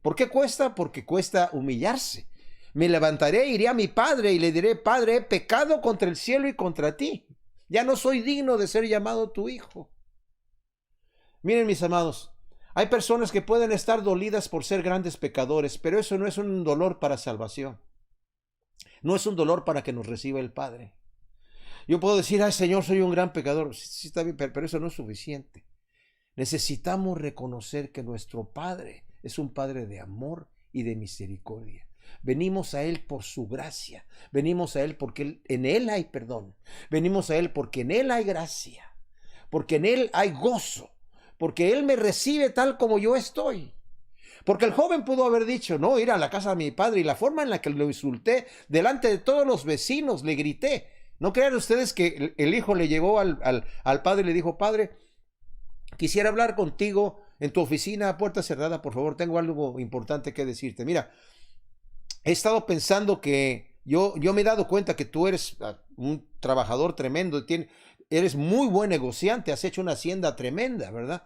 ¿Por qué cuesta? Porque cuesta humillarse. Me levantaré, iré a mi padre y le diré, Padre, he pecado contra el cielo y contra ti. Ya no soy digno de ser llamado tu hijo. Miren, mis amados, hay personas que pueden estar dolidas por ser grandes pecadores, pero eso no es un dolor para salvación. No es un dolor para que nos reciba el Padre. Yo puedo decir, Señor, soy un gran pecador. Sí, está bien, pero eso no es suficiente. Necesitamos reconocer que nuestro Padre es un Padre de amor y de misericordia. Venimos a Él por su gracia. Venimos a Él porque en Él hay perdón. Venimos a Él porque en Él hay gracia. Porque en Él hay gozo. Porque Él me recibe tal como yo estoy. Porque el joven pudo haber dicho, no, ir a la casa de mi padre, y la forma en la que lo insulté delante de todos los vecinos, le grité. No crean ustedes que el hijo le llegó al padre y le dijo, Padre, quisiera hablar contigo en tu oficina a puerta cerrada, por favor, tengo algo importante que decirte. Mira, he estado pensando que yo me he dado cuenta que tú eres un trabajador tremendo, eres muy buen negociante, has hecho una hacienda tremenda, ¿verdad?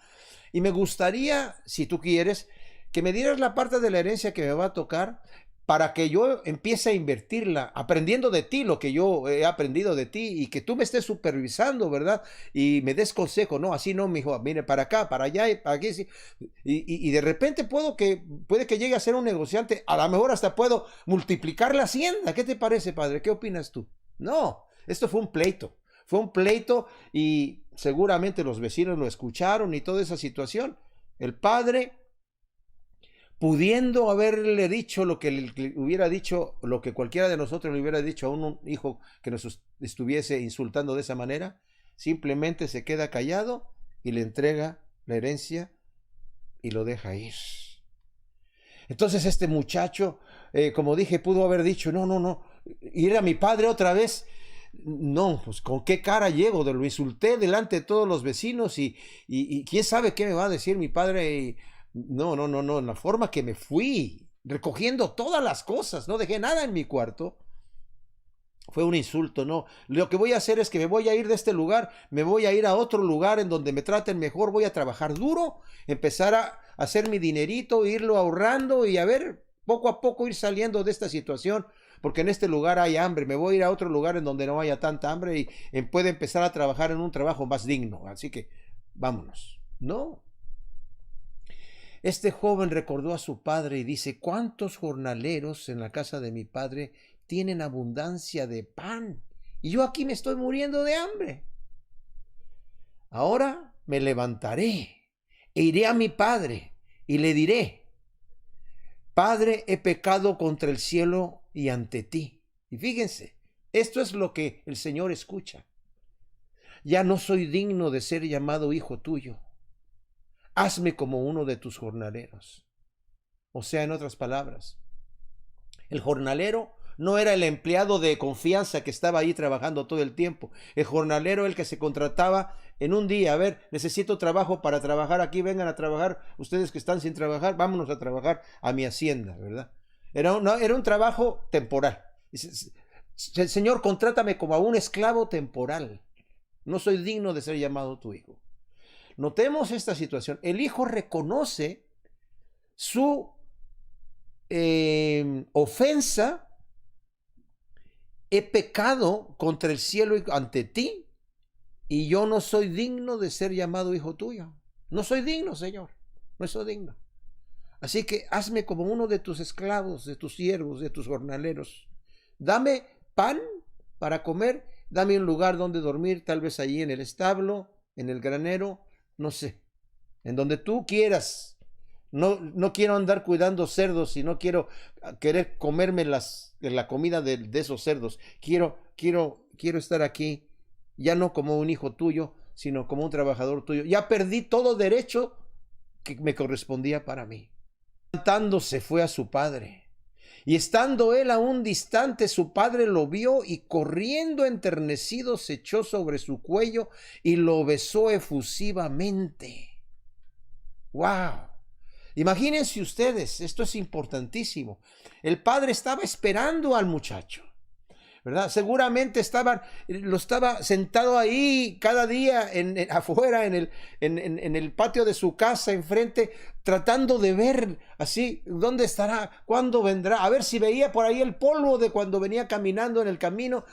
Y me gustaría, si tú quieres, que me dieras la parte de la herencia que me va a tocar para que yo empiece a invertirla, aprendiendo de ti lo que yo he aprendido de ti y que tú me estés supervisando, ¿verdad? Y me des consejo, no, así no, mijo, mire, para acá, para allá y para aquí, sí. Y de repente puede que llegue a ser un negociante, a lo mejor hasta puedo multiplicar la hacienda. ¿Qué te parece, padre? ¿Qué opinas tú? No, esto fue un pleito. Fue un pleito y seguramente los vecinos lo escucharon y toda esa situación. El padre, pudiendo haberle dicho lo que le hubiera dicho, lo que cualquiera de nosotros le hubiera dicho a un hijo que nos estuviese insultando de esa manera, simplemente se queda callado y le entrega la herencia y lo deja ir. Entonces este muchacho, como dije, pudo haber dicho, no, no, no, ir a mi padre otra vez. No, pues con qué cara llego, lo insulté delante de todos los vecinos y quién sabe qué me va a decir mi padre. No, no, no, no, en la forma que me fui, recogiendo todas las cosas, no dejé nada en mi cuarto. Fue un insulto, no. Lo que voy a hacer es que me voy a ir de este lugar, me voy a ir a otro lugar en donde me traten mejor, voy a trabajar duro, empezar a hacer mi dinerito, irlo ahorrando y a ver, poco a poco ir saliendo de esta situación, porque en este lugar hay hambre, me voy a ir a otro lugar en donde no haya tanta hambre y puede empezar a trabajar en un trabajo más digno, así que vámonos. No. Este joven recordó a su padre y dice, ¿cuántos jornaleros en la casa de mi padre tienen abundancia de pan? Y yo aquí me estoy muriendo de hambre. Ahora me levantaré e iré a mi padre y le diré, Padre, he pecado contra el cielo y ante ti. Y fíjense, esto es lo que el Señor escucha. Ya no soy digno de ser llamado hijo tuyo. Hazme como uno de tus jornaleros. O sea, en otras palabras, el jornalero no era el empleado de confianza que estaba ahí trabajando todo el tiempo. El jornalero, el que se contrataba en un día. A ver, necesito trabajo para trabajar aquí, vengan a trabajar. Ustedes que están sin trabajar, vámonos a trabajar a mi hacienda, ¿verdad? Era un trabajo temporal. Señor, contrátame como a un esclavo temporal. No soy digno de ser llamado tu hijo. Notemos esta situación. El hijo reconoce su ofensa. He pecado contra el cielo y ante ti, y yo no soy digno de ser llamado hijo tuyo. No soy digno, Señor. No soy digno. Así que hazme como uno de tus esclavos, de tus siervos, de tus jornaleros. Dame pan para comer, dame un lugar donde dormir, tal vez allí en el establo, en el granero, no sé, en donde tú quieras. No quiero andar cuidando cerdos y no quiero querer comerme la comida de esos cerdos. Quiero estar aquí, ya no como un hijo tuyo, sino como un trabajador tuyo. Ya perdí todo derecho que me correspondía para mí. Levantándose fue a su padre. Y estando él aún distante, su padre lo vio y corriendo enternecido se echó sobre su cuello y lo besó efusivamente. ¡Wow! Imagínense ustedes, esto es importantísimo. El padre estaba esperando al muchacho, ¿verdad? Seguramente lo estaba sentado ahí cada día afuera en el patio de su casa enfrente, tratando de ver así, ¿dónde estará? ¿Cuándo vendrá? A ver si veía por ahí el polvo de cuando venía caminando en el camino,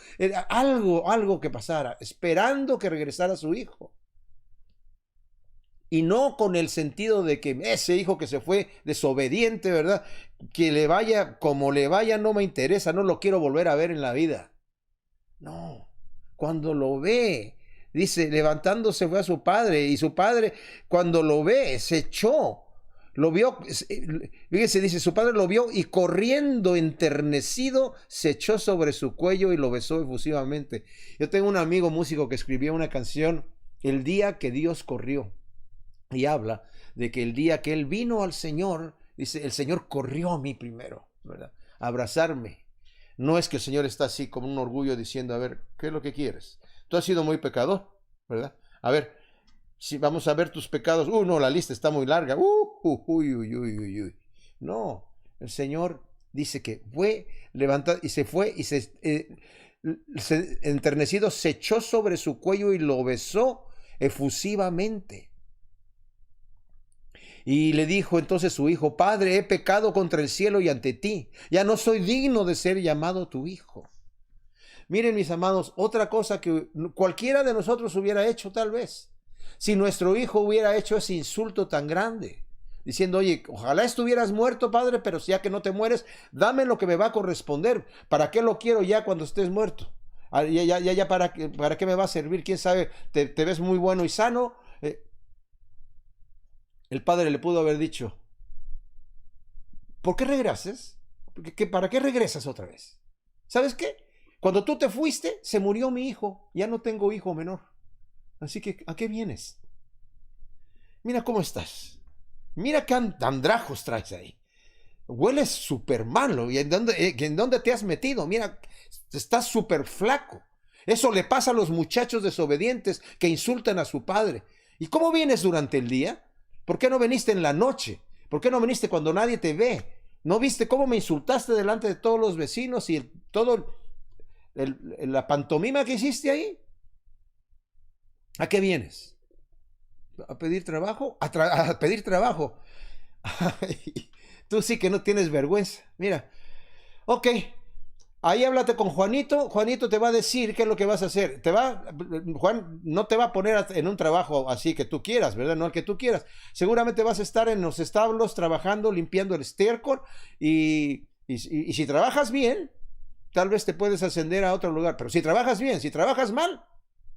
algo que pasara, esperando que regresara su hijo. Y no con el sentido de que ese hijo que se fue desobediente, ¿verdad? Que le vaya, como le vaya, no me interesa, no lo quiero volver a ver en la vida. No, cuando lo ve, dice, levantándose fue a su padre, y su padre, cuando lo ve, se echó, lo vio, fíjense, dice, su padre lo vio y corriendo enternecido, se echó sobre su cuello y lo besó efusivamente. Yo tengo un amigo músico que escribió una canción, El día que Dios corrió. Y habla de que el día que él vino al Señor, dice, el Señor corrió a mí primero, ¿verdad? A abrazarme. No es que el Señor está así como un orgullo diciendo, a ver, ¿qué es lo que quieres? Tú has sido muy pecador, ¿verdad? A ver, si vamos a ver tus pecados. No, la lista está muy larga. Uy. No, el Señor dice que fue levantado y se fue y enternecido se echó sobre su cuello y lo besó efusivamente. Y le dijo entonces su hijo: Padre, he pecado contra el cielo y ante ti, ya no soy digno de ser llamado tu hijo. Miren, mis amados, otra cosa que cualquiera de nosotros hubiera hecho tal vez, si nuestro hijo hubiera hecho ese insulto tan grande, diciendo: oye, ojalá estuvieras muerto, padre, pero ya que no te mueres, dame lo que me va a corresponder. ¿Para qué lo quiero ya cuando estés muerto? Ya, ¿para qué me va a servir? ¿Quién sabe? Te ves muy bueno y sano. El padre le pudo haber dicho: ¿por qué regresas? ¿Para qué regresas otra vez? ¿Sabes qué? Cuando tú te fuiste, se murió mi hijo. Ya no tengo hijo menor. Así que, ¿a qué vienes? Mira cómo estás. Mira qué andrajos traes ahí. Hueles súper malo. ¿Y en dónde te has metido? Mira, estás súper flaco. Eso le pasa a los muchachos desobedientes que insultan a su padre. ¿Y cómo vienes durante el día? ¿Por qué no viniste en la noche? ¿Por qué no viniste cuando nadie te ve? ¿No viste cómo me insultaste delante de todos los vecinos y todo la pantomima que hiciste ahí? ¿A qué vienes? ¿A pedir trabajo? A pedir trabajo. Ay, tú sí que no tienes vergüenza. Mira, ok, ahí háblate con Juanito. Juanito te va a decir qué es lo que vas a hacer. Juan no te va a poner en un trabajo así que tú quieras, ¿verdad? No al que tú quieras. Seguramente vas a estar en los establos trabajando, limpiando el estiércol y si trabajas bien, tal vez te puedes ascender a otro lugar. Pero si trabajas bien, si trabajas mal,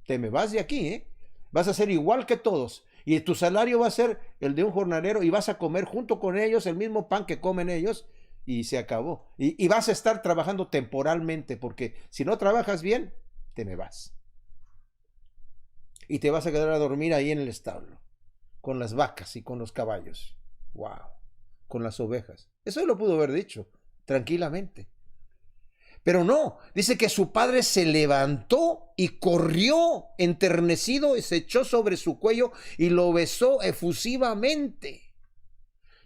te me vas de aquí, ¿eh? Vas a ser igual que todos. Y tu salario va a ser el de un jornalero y vas a comer junto con ellos el mismo pan que comen ellos y se acabó. Y vas a estar trabajando temporalmente porque si no trabajas bien, te me vas. Y te vas a quedar a dormir ahí en el establo con las vacas y con los caballos. ¡Wow! Con las ovejas. Eso lo pudo haber dicho tranquilamente. Pero no, dice que su padre se levantó y corrió enternecido y se echó sobre su cuello y lo besó efusivamente.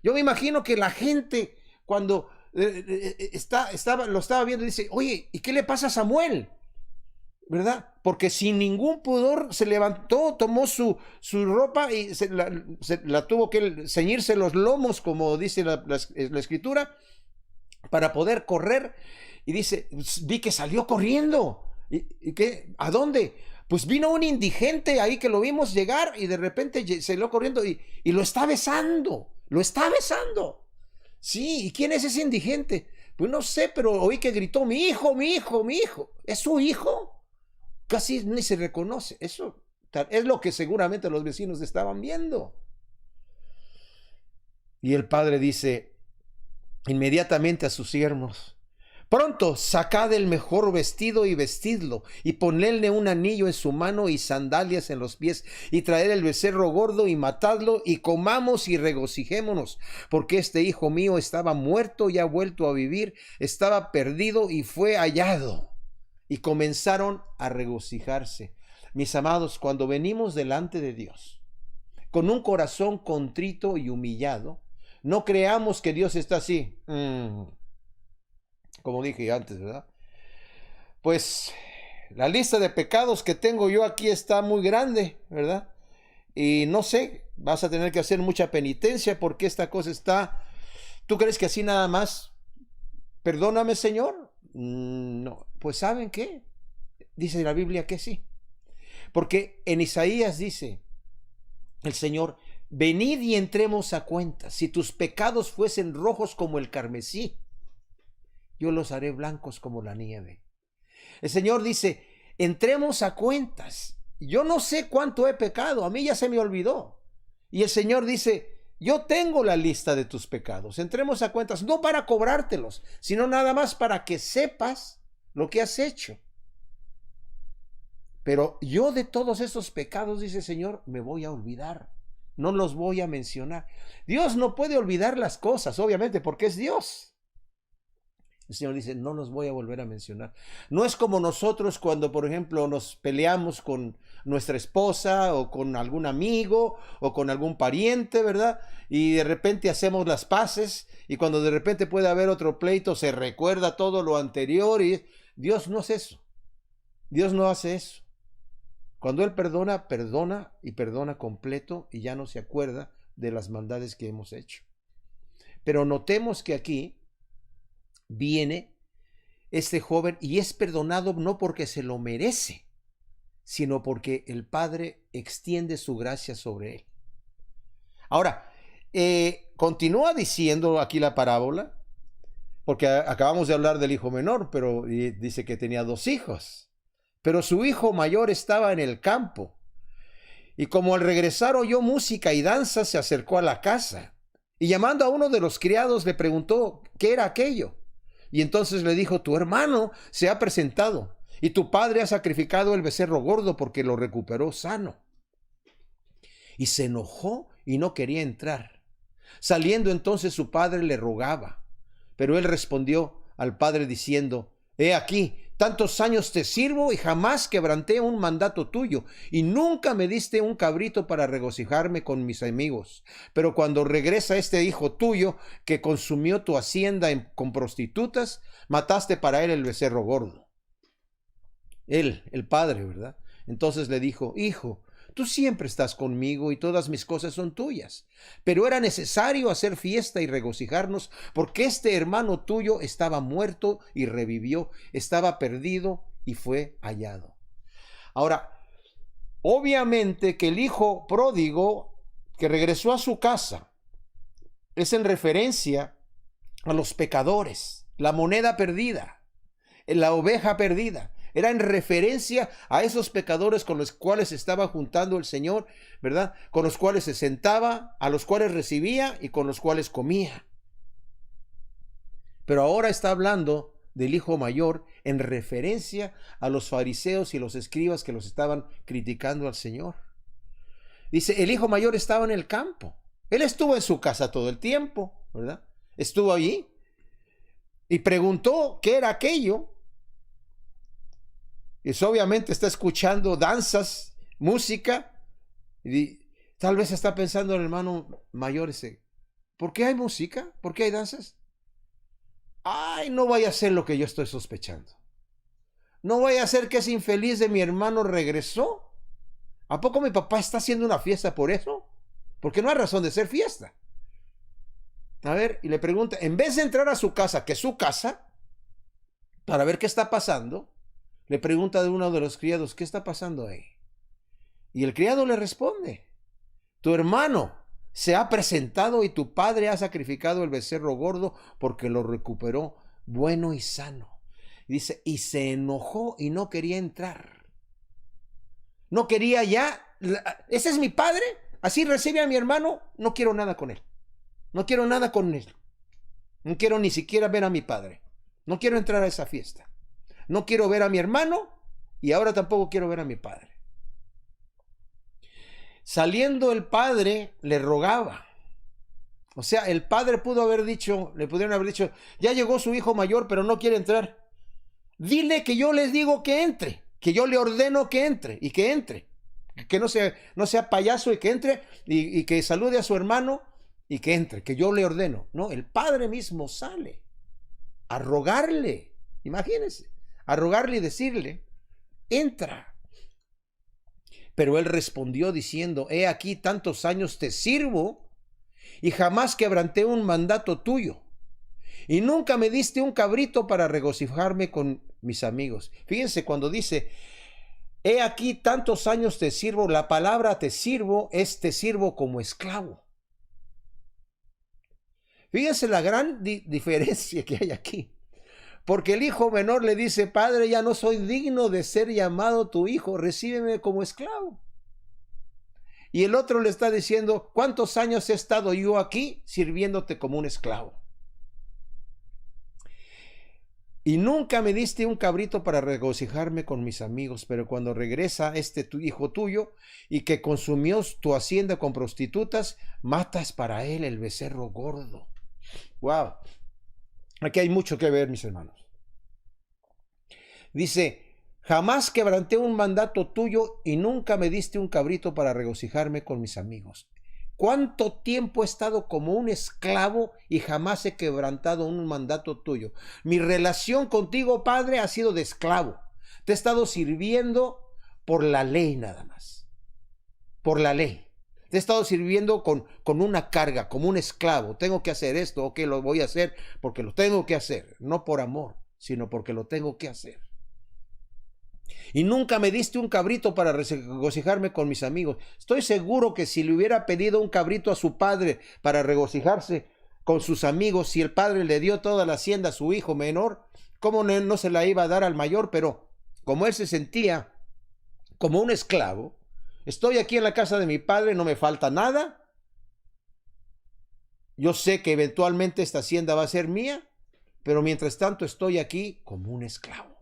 Yo me imagino que la gente cuando lo estaba viendo dice: oye, ¿y qué le pasa a Samuel? ¿Verdad? Porque sin ningún pudor se levantó, tomó su ropa y la tuvo que ceñirse los lomos, como dice la escritura, para poder correr. Y dice: vi que salió corriendo. ¿Y qué? ¿A dónde? Pues vino un indigente ahí que lo vimos llegar y de repente salió corriendo y lo está besando. Lo está besando. Sí, ¿y quién es ese indigente? Pues no sé, pero oí que gritó: mi hijo, mi hijo, mi hijo. ¿Es su hijo? Casi ni se reconoce. Eso es lo que seguramente los vecinos estaban viendo. Y el padre dice inmediatamente a sus siervos: pronto, sacad el mejor vestido y vestidlo, y ponedle un anillo en su mano y sandalias en los pies, y traed el becerro gordo y matadlo, y comamos y regocijémonos, porque este hijo mío estaba muerto y ha vuelto a vivir, estaba perdido y fue hallado. Y comenzaron a regocijarse. Mis amados, cuando venimos delante de Dios, con un corazón contrito y humillado, no creamos que Dios está así. Como dije antes, ¿verdad? Pues la lista de pecados que tengo yo aquí está muy grande, ¿verdad? Y no sé, vas a tener que hacer mucha penitencia porque esta cosa está... ¿Tú crees que así nada más? Perdóname, Señor. No, pues ¿saben qué? Dice la Biblia que sí. Porque en Isaías dice el Señor: venid y entremos a cuentas. Si tus pecados fuesen rojos como el carmesí, yo los haré blancos como la nieve. El Señor dice: entremos a cuentas. Yo no sé cuánto he pecado, a mí ya se me olvidó. Y el Señor dice: yo tengo la lista de tus pecados. Entremos a cuentas, no para cobrártelos, sino nada más para que sepas lo que has hecho. Pero yo de todos esos pecados, dice el Señor, me voy a olvidar. No los voy a mencionar. Dios no puede olvidar las cosas, obviamente, porque es Dios. El Señor dice, no los voy a volver a mencionar. No es como nosotros cuando, por ejemplo, nos peleamos con nuestra esposa o con algún amigo o con algún pariente, ¿verdad? Y de repente hacemos las paces y cuando de repente puede haber otro pleito, se recuerda todo lo anterior y Dios no es eso. Dios no hace eso. Cuando Él perdona, perdona y perdona completo y ya no se acuerda de las maldades que hemos hecho. Pero notemos que aquí viene este joven y es perdonado no porque se lo merece, sino porque el Padre extiende su gracia sobre él. Ahora, continúa diciendo aquí la parábola, porque acabamos de hablar del hijo menor, pero dice que tenía 2 hijos, pero su hijo mayor estaba en el campo, y como al regresar oyó música y danza, se acercó a la casa, y llamando a uno de los criados le preguntó qué era aquello. Y entonces le dijo, tu hermano se ha presentado y tu padre ha sacrificado el becerro gordo porque lo recuperó sano. Y se enojó y no quería entrar. Saliendo entonces su padre le rogaba, pero él respondió al padre diciendo, he aquí, tantos años te sirvo y jamás quebranté un mandato tuyo, y nunca me diste un cabrito para regocijarme con mis amigos. Pero cuando regresa este hijo tuyo que consumió tu hacienda con prostitutas, mataste para él el becerro gordo. Él, el padre, ¿verdad? Entonces le dijo, hijo, tú siempre estás conmigo y todas mis cosas son tuyas. Pero era necesario hacer fiesta y regocijarnos porque este hermano tuyo estaba muerto y revivió, estaba perdido y fue hallado. Ahora, obviamente que el hijo pródigo que regresó a su casa es en referencia a los pecadores, la moneda perdida, la oveja perdida. Era en referencia a esos pecadores con los cuales estaba juntando el Señor, ¿verdad? Con los cuales se sentaba, a los cuales recibía y con los cuales comía. Pero ahora está hablando del hijo mayor en referencia a los fariseos y los escribas que los estaban criticando al Señor. Dice, el hijo mayor estaba en el campo. Él estuvo en su casa todo el tiempo, ¿verdad? Estuvo allí y preguntó qué era aquello. Y obviamente está escuchando danzas, música, y tal vez está pensando el hermano mayor ese, ¿por qué hay música? ¿Por qué hay danzas? Ay, no vaya a ser lo que yo estoy sospechando. No vaya a ser que ese infeliz de mi hermano regresó. ¿A poco mi papá está haciendo una fiesta por eso? Porque no hay razón de ser fiesta. A ver, y le pregunta, en vez de entrar a su casa, que es su casa, para ver qué está pasando, le pregunta de uno de los criados, ¿qué está pasando ahí? Y el criado le responde, tu hermano se ha presentado y tu padre ha sacrificado el becerro gordo porque lo recuperó bueno y sano. Y dice, y se enojó y no quería entrar. No quería ya, ese es mi padre, así recibe a mi hermano, no quiero nada con él. No quiero nada con él. No quiero ni siquiera ver a mi padre. No quiero entrar a esa fiesta. No quiero ver a mi hermano y ahora tampoco quiero ver a mi padre. Saliendo el padre le rogaba. O sea, el padre pudo haber dicho, le pudieron haber dicho, ya llegó su hijo mayor, pero no quiere entrar. Dile que yo les digo que entre, que yo le ordeno que entre y que entre. Que no sea payaso y que entre y que salude a su hermano y que entre, que yo le ordeno. No, el padre mismo sale a rogarle. Imagínense. A rogarle y decirle, entra. Pero él respondió diciendo, he aquí tantos años te sirvo y jamás quebranté un mandato tuyo. Y nunca me diste un cabrito para regocijarme con mis amigos. Fíjense cuando dice, he aquí tantos años te sirvo, la palabra te sirvo es te sirvo como esclavo. Fíjense la gran diferencia que hay aquí. Porque el hijo menor le dice, padre, ya no soy digno de ser llamado tu hijo, recíbeme como esclavo. Y el otro le está diciendo, ¿cuántos años he estado yo aquí sirviéndote como un esclavo? Y nunca me diste un cabrito para regocijarme con mis amigos, pero cuando regresa tu hijo tuyo y que consumió tu hacienda con prostitutas, matas para él el becerro gordo. ¡Wow! Aquí hay mucho que ver, mis hermanos. Dice, jamás quebranté un mandato tuyo y nunca me diste un cabrito para regocijarme con mis amigos. ¿Cuánto tiempo he estado como un esclavo y jamás he quebrantado un mandato tuyo? Mi relación contigo, Padre, ha sido de esclavo. Te he estado sirviendo por la ley nada más. Por la ley. Te he estado sirviendo con una carga, como un esclavo. Tengo que hacer esto, ok, lo voy a hacer porque lo tengo que hacer. No por amor, sino porque lo tengo que hacer. Y nunca me diste un cabrito para regocijarme con mis amigos. Estoy seguro que si le hubiera pedido un cabrito a su padre para regocijarse con sus amigos, si el padre le dio toda la hacienda a su hijo menor, ¿cómo no se la iba a dar al mayor? Pero como él se sentía como un esclavo, estoy aquí en la casa de mi padre, no me falta nada. Yo sé que eventualmente esta hacienda va a ser mía, pero mientras tanto estoy aquí como un esclavo.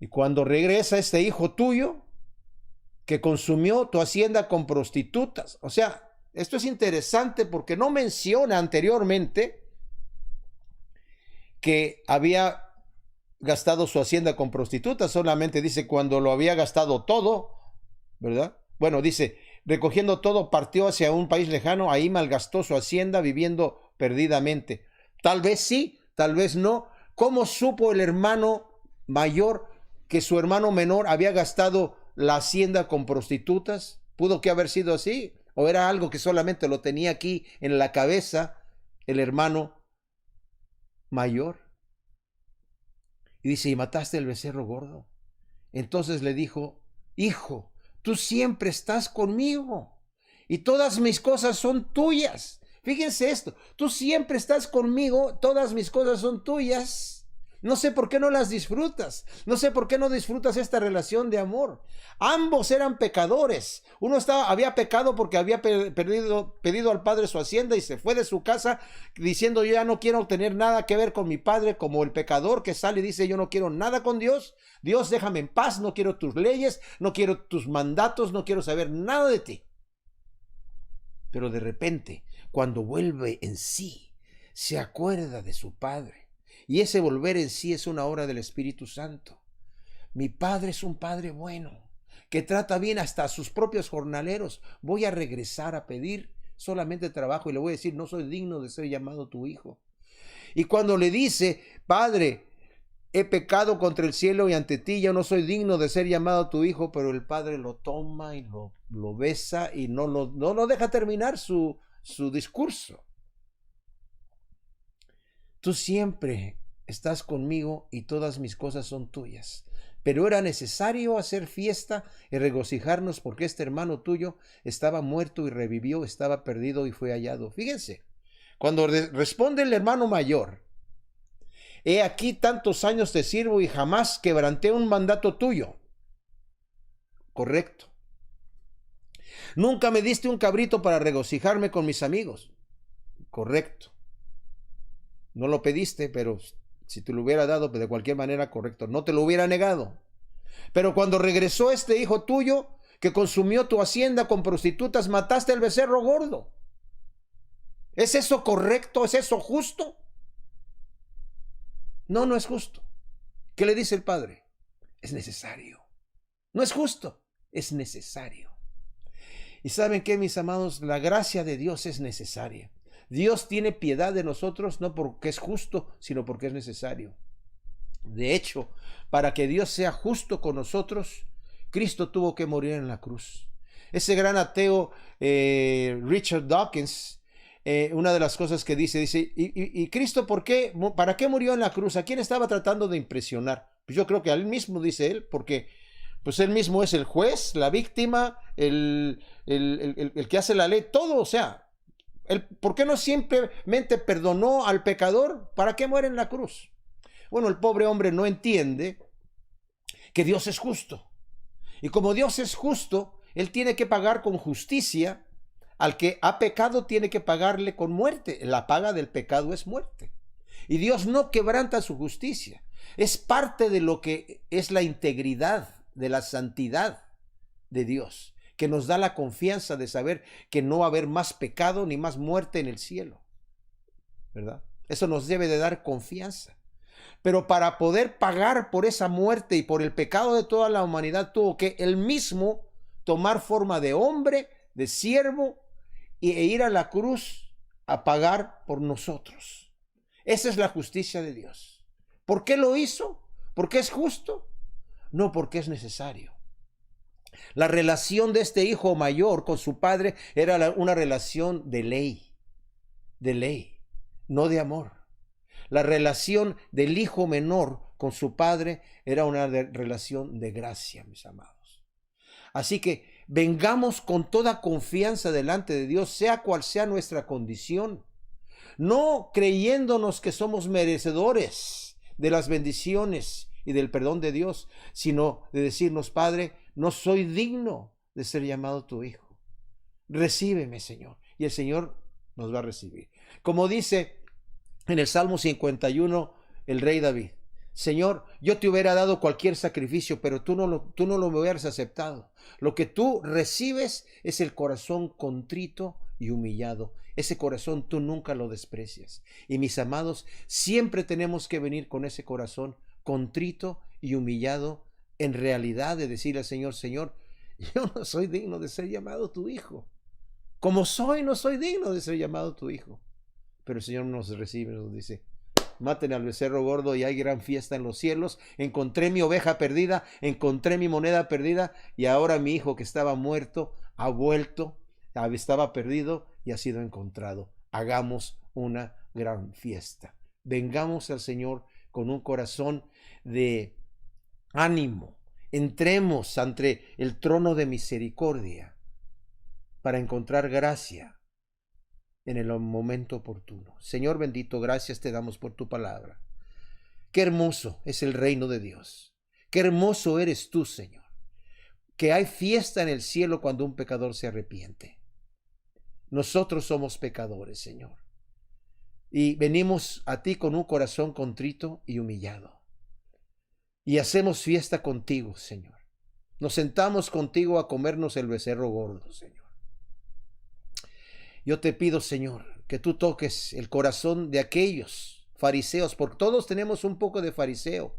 Y cuando regresa este hijo tuyo, que consumió tu hacienda con prostitutas. O sea, esto es interesante porque no menciona anteriormente que había gastado su hacienda con prostitutas, solamente dice cuando lo había gastado todo, ¿verdad? Bueno, dice, recogiendo todo, partió hacia un país lejano, ahí malgastó su hacienda viviendo perdidamente. Tal vez sí, tal vez no. ¿Cómo supo el hermano mayor que su hermano menor había gastado la hacienda con prostitutas? ¿Pudo que haber sido así? ¿O era algo que solamente lo tenía aquí en la cabeza el hermano mayor? Y dice, ¿y mataste el becerro gordo? Entonces le dijo, hijo, tú siempre estás conmigo y todas mis cosas son tuyas. Fíjense esto, tú siempre estás conmigo, todas mis cosas son tuyas. No sé por qué no las disfrutas. No sé por qué no disfrutas esta relación de amor. Ambos eran pecadores. Uno había pecado porque había pedido al padre su hacienda y se fue de su casa diciendo, yo ya no quiero tener nada que ver con mi padre, como el pecador que sale y dice, yo no quiero nada con Dios. Dios, déjame en paz, no quiero tus leyes, no quiero tus mandatos, no quiero saber nada de ti. Pero de repente, cuando vuelve en sí, se acuerda de su padre. Y ese volver en sí es una obra del Espíritu Santo. Mi padre es un padre bueno, que trata bien hasta a sus propios jornaleros. Voy a regresar a pedir solamente trabajo y le voy a decir, no soy digno de ser llamado tu hijo. Y cuando le dice, Padre, he pecado contra el cielo y ante ti, yo no soy digno de ser llamado tu hijo, pero el padre lo toma y lo besa y no lo deja terminar su discurso. Tú siempre estás conmigo y todas mis cosas son tuyas. Pero era necesario hacer fiesta y regocijarnos porque este hermano tuyo estaba muerto y revivió, estaba perdido y fue hallado. Fíjense, cuando responde el hermano mayor, he aquí tantos años te sirvo y jamás quebranté un mandato tuyo. Correcto. Nunca me diste un cabrito para regocijarme con mis amigos. Correcto. No lo pediste, pero si te lo hubiera dado, pues de cualquier manera, correcto. No te lo hubiera negado. Pero cuando regresó este hijo tuyo, que consumió tu hacienda con prostitutas, mataste al becerro gordo. ¿Es eso correcto? ¿Es eso justo? No, no es justo. ¿Qué le dice el padre? Es necesario. No es justo, es necesario. Y ¿saben qué, mis amados? La gracia de Dios es necesaria. Dios tiene piedad de nosotros no porque es justo, sino porque es necesario. De hecho, para que Dios sea justo con nosotros, Cristo tuvo que morir en la cruz. Ese gran ateo Richard Dawkins, una de las cosas que dice, ¿y Cristo para qué murió en la cruz? ¿A quién estaba tratando de impresionar? Pues yo creo que a él mismo, dice él, porque pues él mismo es el juez, la víctima, el que hace la ley, todo, o sea, ¿por qué no simplemente perdonó al pecador? ¿Para qué muere en la cruz? Bueno, el pobre hombre no entiende que Dios es justo. Y como Dios es justo, Él tiene que pagar con justicia. Al que ha pecado tiene que pagarle con muerte. La paga del pecado es muerte. Y Dios no quebranta su justicia. Es parte de lo que es la integridad, de la santidad de Dios, que nos da la confianza de saber que no va a haber más pecado ni más muerte en el cielo. ¿verdad? Eso nos debe de dar confianza. Pero para poder pagar por esa muerte y por el pecado de toda la humanidad, tuvo que él mismo tomar forma de hombre, de siervo, e ir a la cruz a pagar por nosotros. Esa es la justicia de Dios. ¿Por qué lo hizo? ¿Porque es justo? No, porque es necesario. La relación de este hijo mayor con su padre era una relación de ley, no de amor. La relación del hijo menor con su padre era una relación de gracia, mis amados. Así que vengamos con toda confianza delante de Dios, sea cual sea nuestra condición, no creyéndonos que somos merecedores de las bendiciones y del perdón de Dios, sino de decirnos: Padre, no soy digno de ser llamado tu hijo. Recíbeme, Señor. Y el Señor nos va a recibir. Como dice en el Salmo 51 el rey David: Señor, yo te hubiera dado cualquier sacrificio, pero tú no lo hubieras aceptado. Lo que tú recibes es el corazón contrito y humillado. Ese corazón tú nunca lo desprecias. Y mis amados, siempre tenemos que venir con ese corazón contrito y humillado, en realidad de decirle al Señor: Señor, yo no soy digno de ser llamado tu hijo. Como soy, no soy digno de ser llamado tu hijo. Pero el Señor nos recibe, nos dice: maten al becerro gordo y hay gran fiesta en los cielos. Encontré mi oveja perdida, encontré mi moneda perdida, y ahora mi hijo que estaba muerto ha vuelto, estaba perdido y ha sido encontrado. Hagamos una gran fiesta. Vengamos al Señor con un corazón de ánimo. Entremos ante el trono de misericordia para encontrar gracia en el momento oportuno. Señor bendito, gracias te damos por tu palabra. Qué hermoso es el reino de Dios. Qué hermoso eres tú, Señor. Que hay fiesta en el cielo cuando un pecador se arrepiente. Nosotros somos pecadores, Señor. Y venimos a ti con un corazón contrito y humillado. Y hacemos fiesta contigo, Señor. Nos sentamos contigo a comernos el becerro gordo, Señor. Yo te pido, Señor, que tú toques el corazón de aquellos fariseos, porque todos tenemos un poco de fariseo,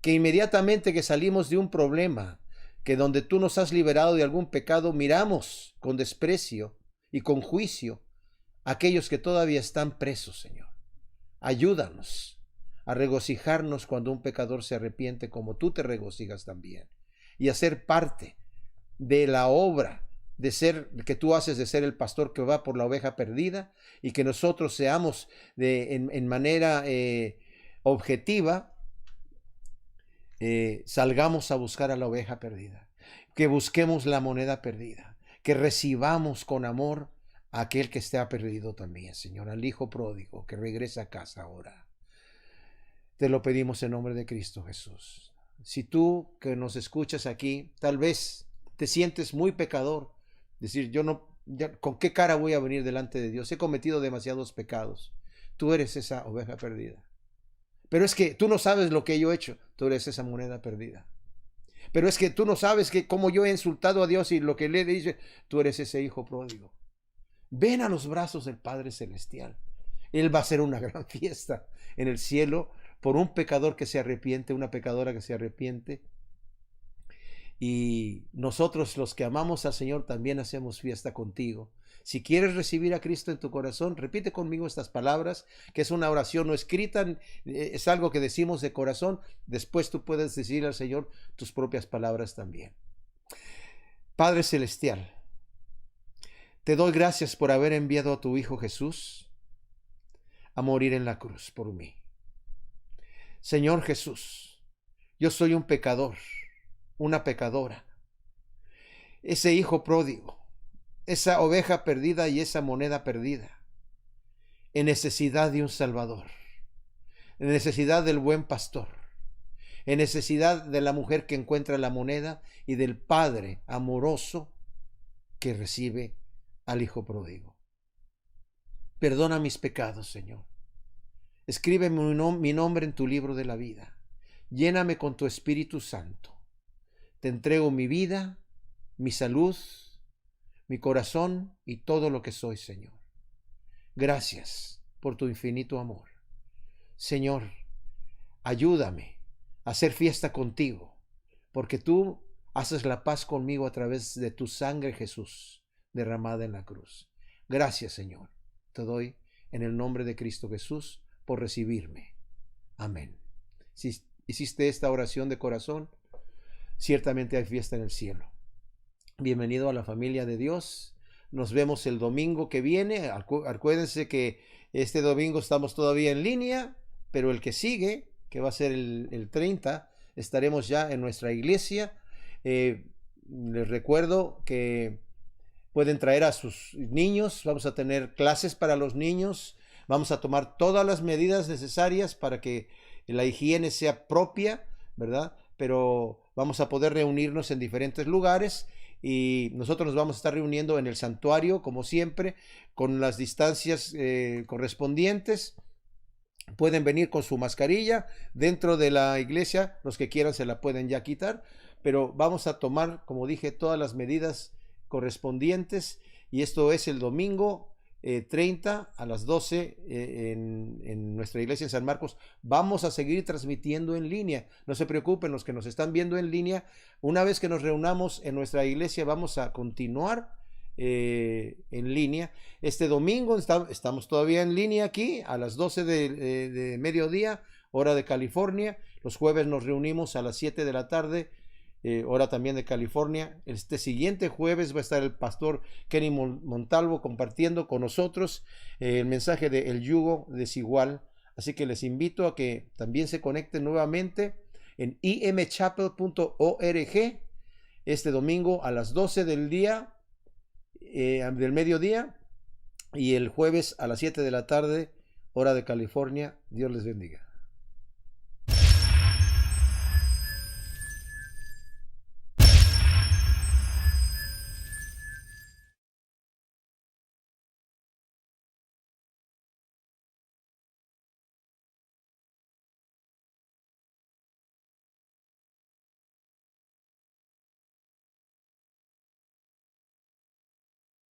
que inmediatamente que salimos de un problema, que donde tú nos has liberado de algún pecado, miramos con desprecio y con juicio a aquellos que todavía están presos, Señor. Ayúdanos a regocijarnos cuando un pecador se arrepiente, como tú te regocijas también, y a ser parte de la obra de ser que tú haces, de ser el pastor que va por la oveja perdida, y que nosotros seamos en manera objetiva, salgamos a buscar a la oveja perdida, que busquemos la moneda perdida, que recibamos con amor a aquel que esté perdido también, Señor, al hijo pródigo que regresa a casa ahora. Te lo pedimos en nombre de Cristo Jesús. Si tú que nos escuchas aquí, tal vez te sientes muy pecador, decir: yo no, ¿con qué cara voy a venir delante de Dios? He cometido demasiados pecados. Tú eres esa oveja perdida. Pero es que tú no sabes lo que yo he hecho. Tú eres esa moneda perdida. Pero es que tú no sabes que cómo yo he insultado a Dios y lo que le dice. Tú eres ese hijo pródigo. Ven a los brazos del Padre Celestial. Él va a hacer una gran fiesta en el cielo por un pecador que se arrepiente, una pecadora que se arrepiente. Y nosotros, los que amamos al Señor, también hacemos fiesta contigo. Si quieres recibir a Cristo en tu corazón, repite conmigo estas palabras, que es una oración no escrita, es algo que decimos de corazón. Después tú puedes decir al Señor tus propias palabras también. Padre Celestial, te doy gracias por haber enviado a tu Hijo Jesús a morir en la cruz por mí. Señor Jesús, yo soy un pecador, una pecadora, ese hijo pródigo, esa oveja perdida y esa moneda perdida, en necesidad de un Salvador, en necesidad del buen pastor, en necesidad de la mujer que encuentra la moneda y del Padre amoroso que recibe al hijo pródigo. Perdona mis pecados, Señor. Escribe mi nombre en tu libro de la vida. Lléname con tu Espíritu Santo. Te entrego mi vida, mi salud, mi corazón y todo lo que soy, Señor. Gracias, por tu infinito amor. Señor, ayúdame a hacer fiesta contigo, porque tú haces la paz conmigo a través de tu sangre, Jesús, derramada en la cruz. Gracias, Señor. Te doy en el nombre de Cristo Jesús por recibirme. Amén. Si hiciste esta oración de corazón, ciertamente hay fiesta en el cielo. Bienvenido a la familia de Dios. Nos vemos el domingo que viene. Acuérdense que este domingo estamos todavía en línea, pero el que sigue, que va a ser el 30, estaremos ya en nuestra iglesia. Les recuerdo que pueden traer a sus niños. Vamos a tener clases para los niños. Vamos a tomar todas las medidas necesarias para que la higiene sea propia, ¿verdad? Pero vamos a poder reunirnos en diferentes lugares y nosotros nos vamos a estar reuniendo en el santuario, como siempre, con las distancias correspondientes. Pueden venir con su mascarilla. Dentro de la iglesia, los que quieran se la pueden ya quitar, pero vamos a tomar, como dije, todas las medidas correspondientes, y esto es el domingo 30 a las 12 en nuestra iglesia en San Marcos. Vamos a seguir transmitiendo en línea. No se preocupen los que nos están viendo en línea. Una vez que nos reunamos en nuestra iglesia, vamos a continuar en línea. Este domingo estamos todavía en línea aquí a las 12 de mediodía, hora de California. Los jueves nos reunimos a las 7 de la tarde, hora también de California. Este siguiente jueves va a estar el pastor Kenny Montalvo compartiendo con nosotros el mensaje de El yugo desigual. Así que les invito a que también se conecten nuevamente en imchapel.org este domingo a las 12 del mediodía, y el jueves a las 7 de la tarde, hora de California. Dios les bendiga.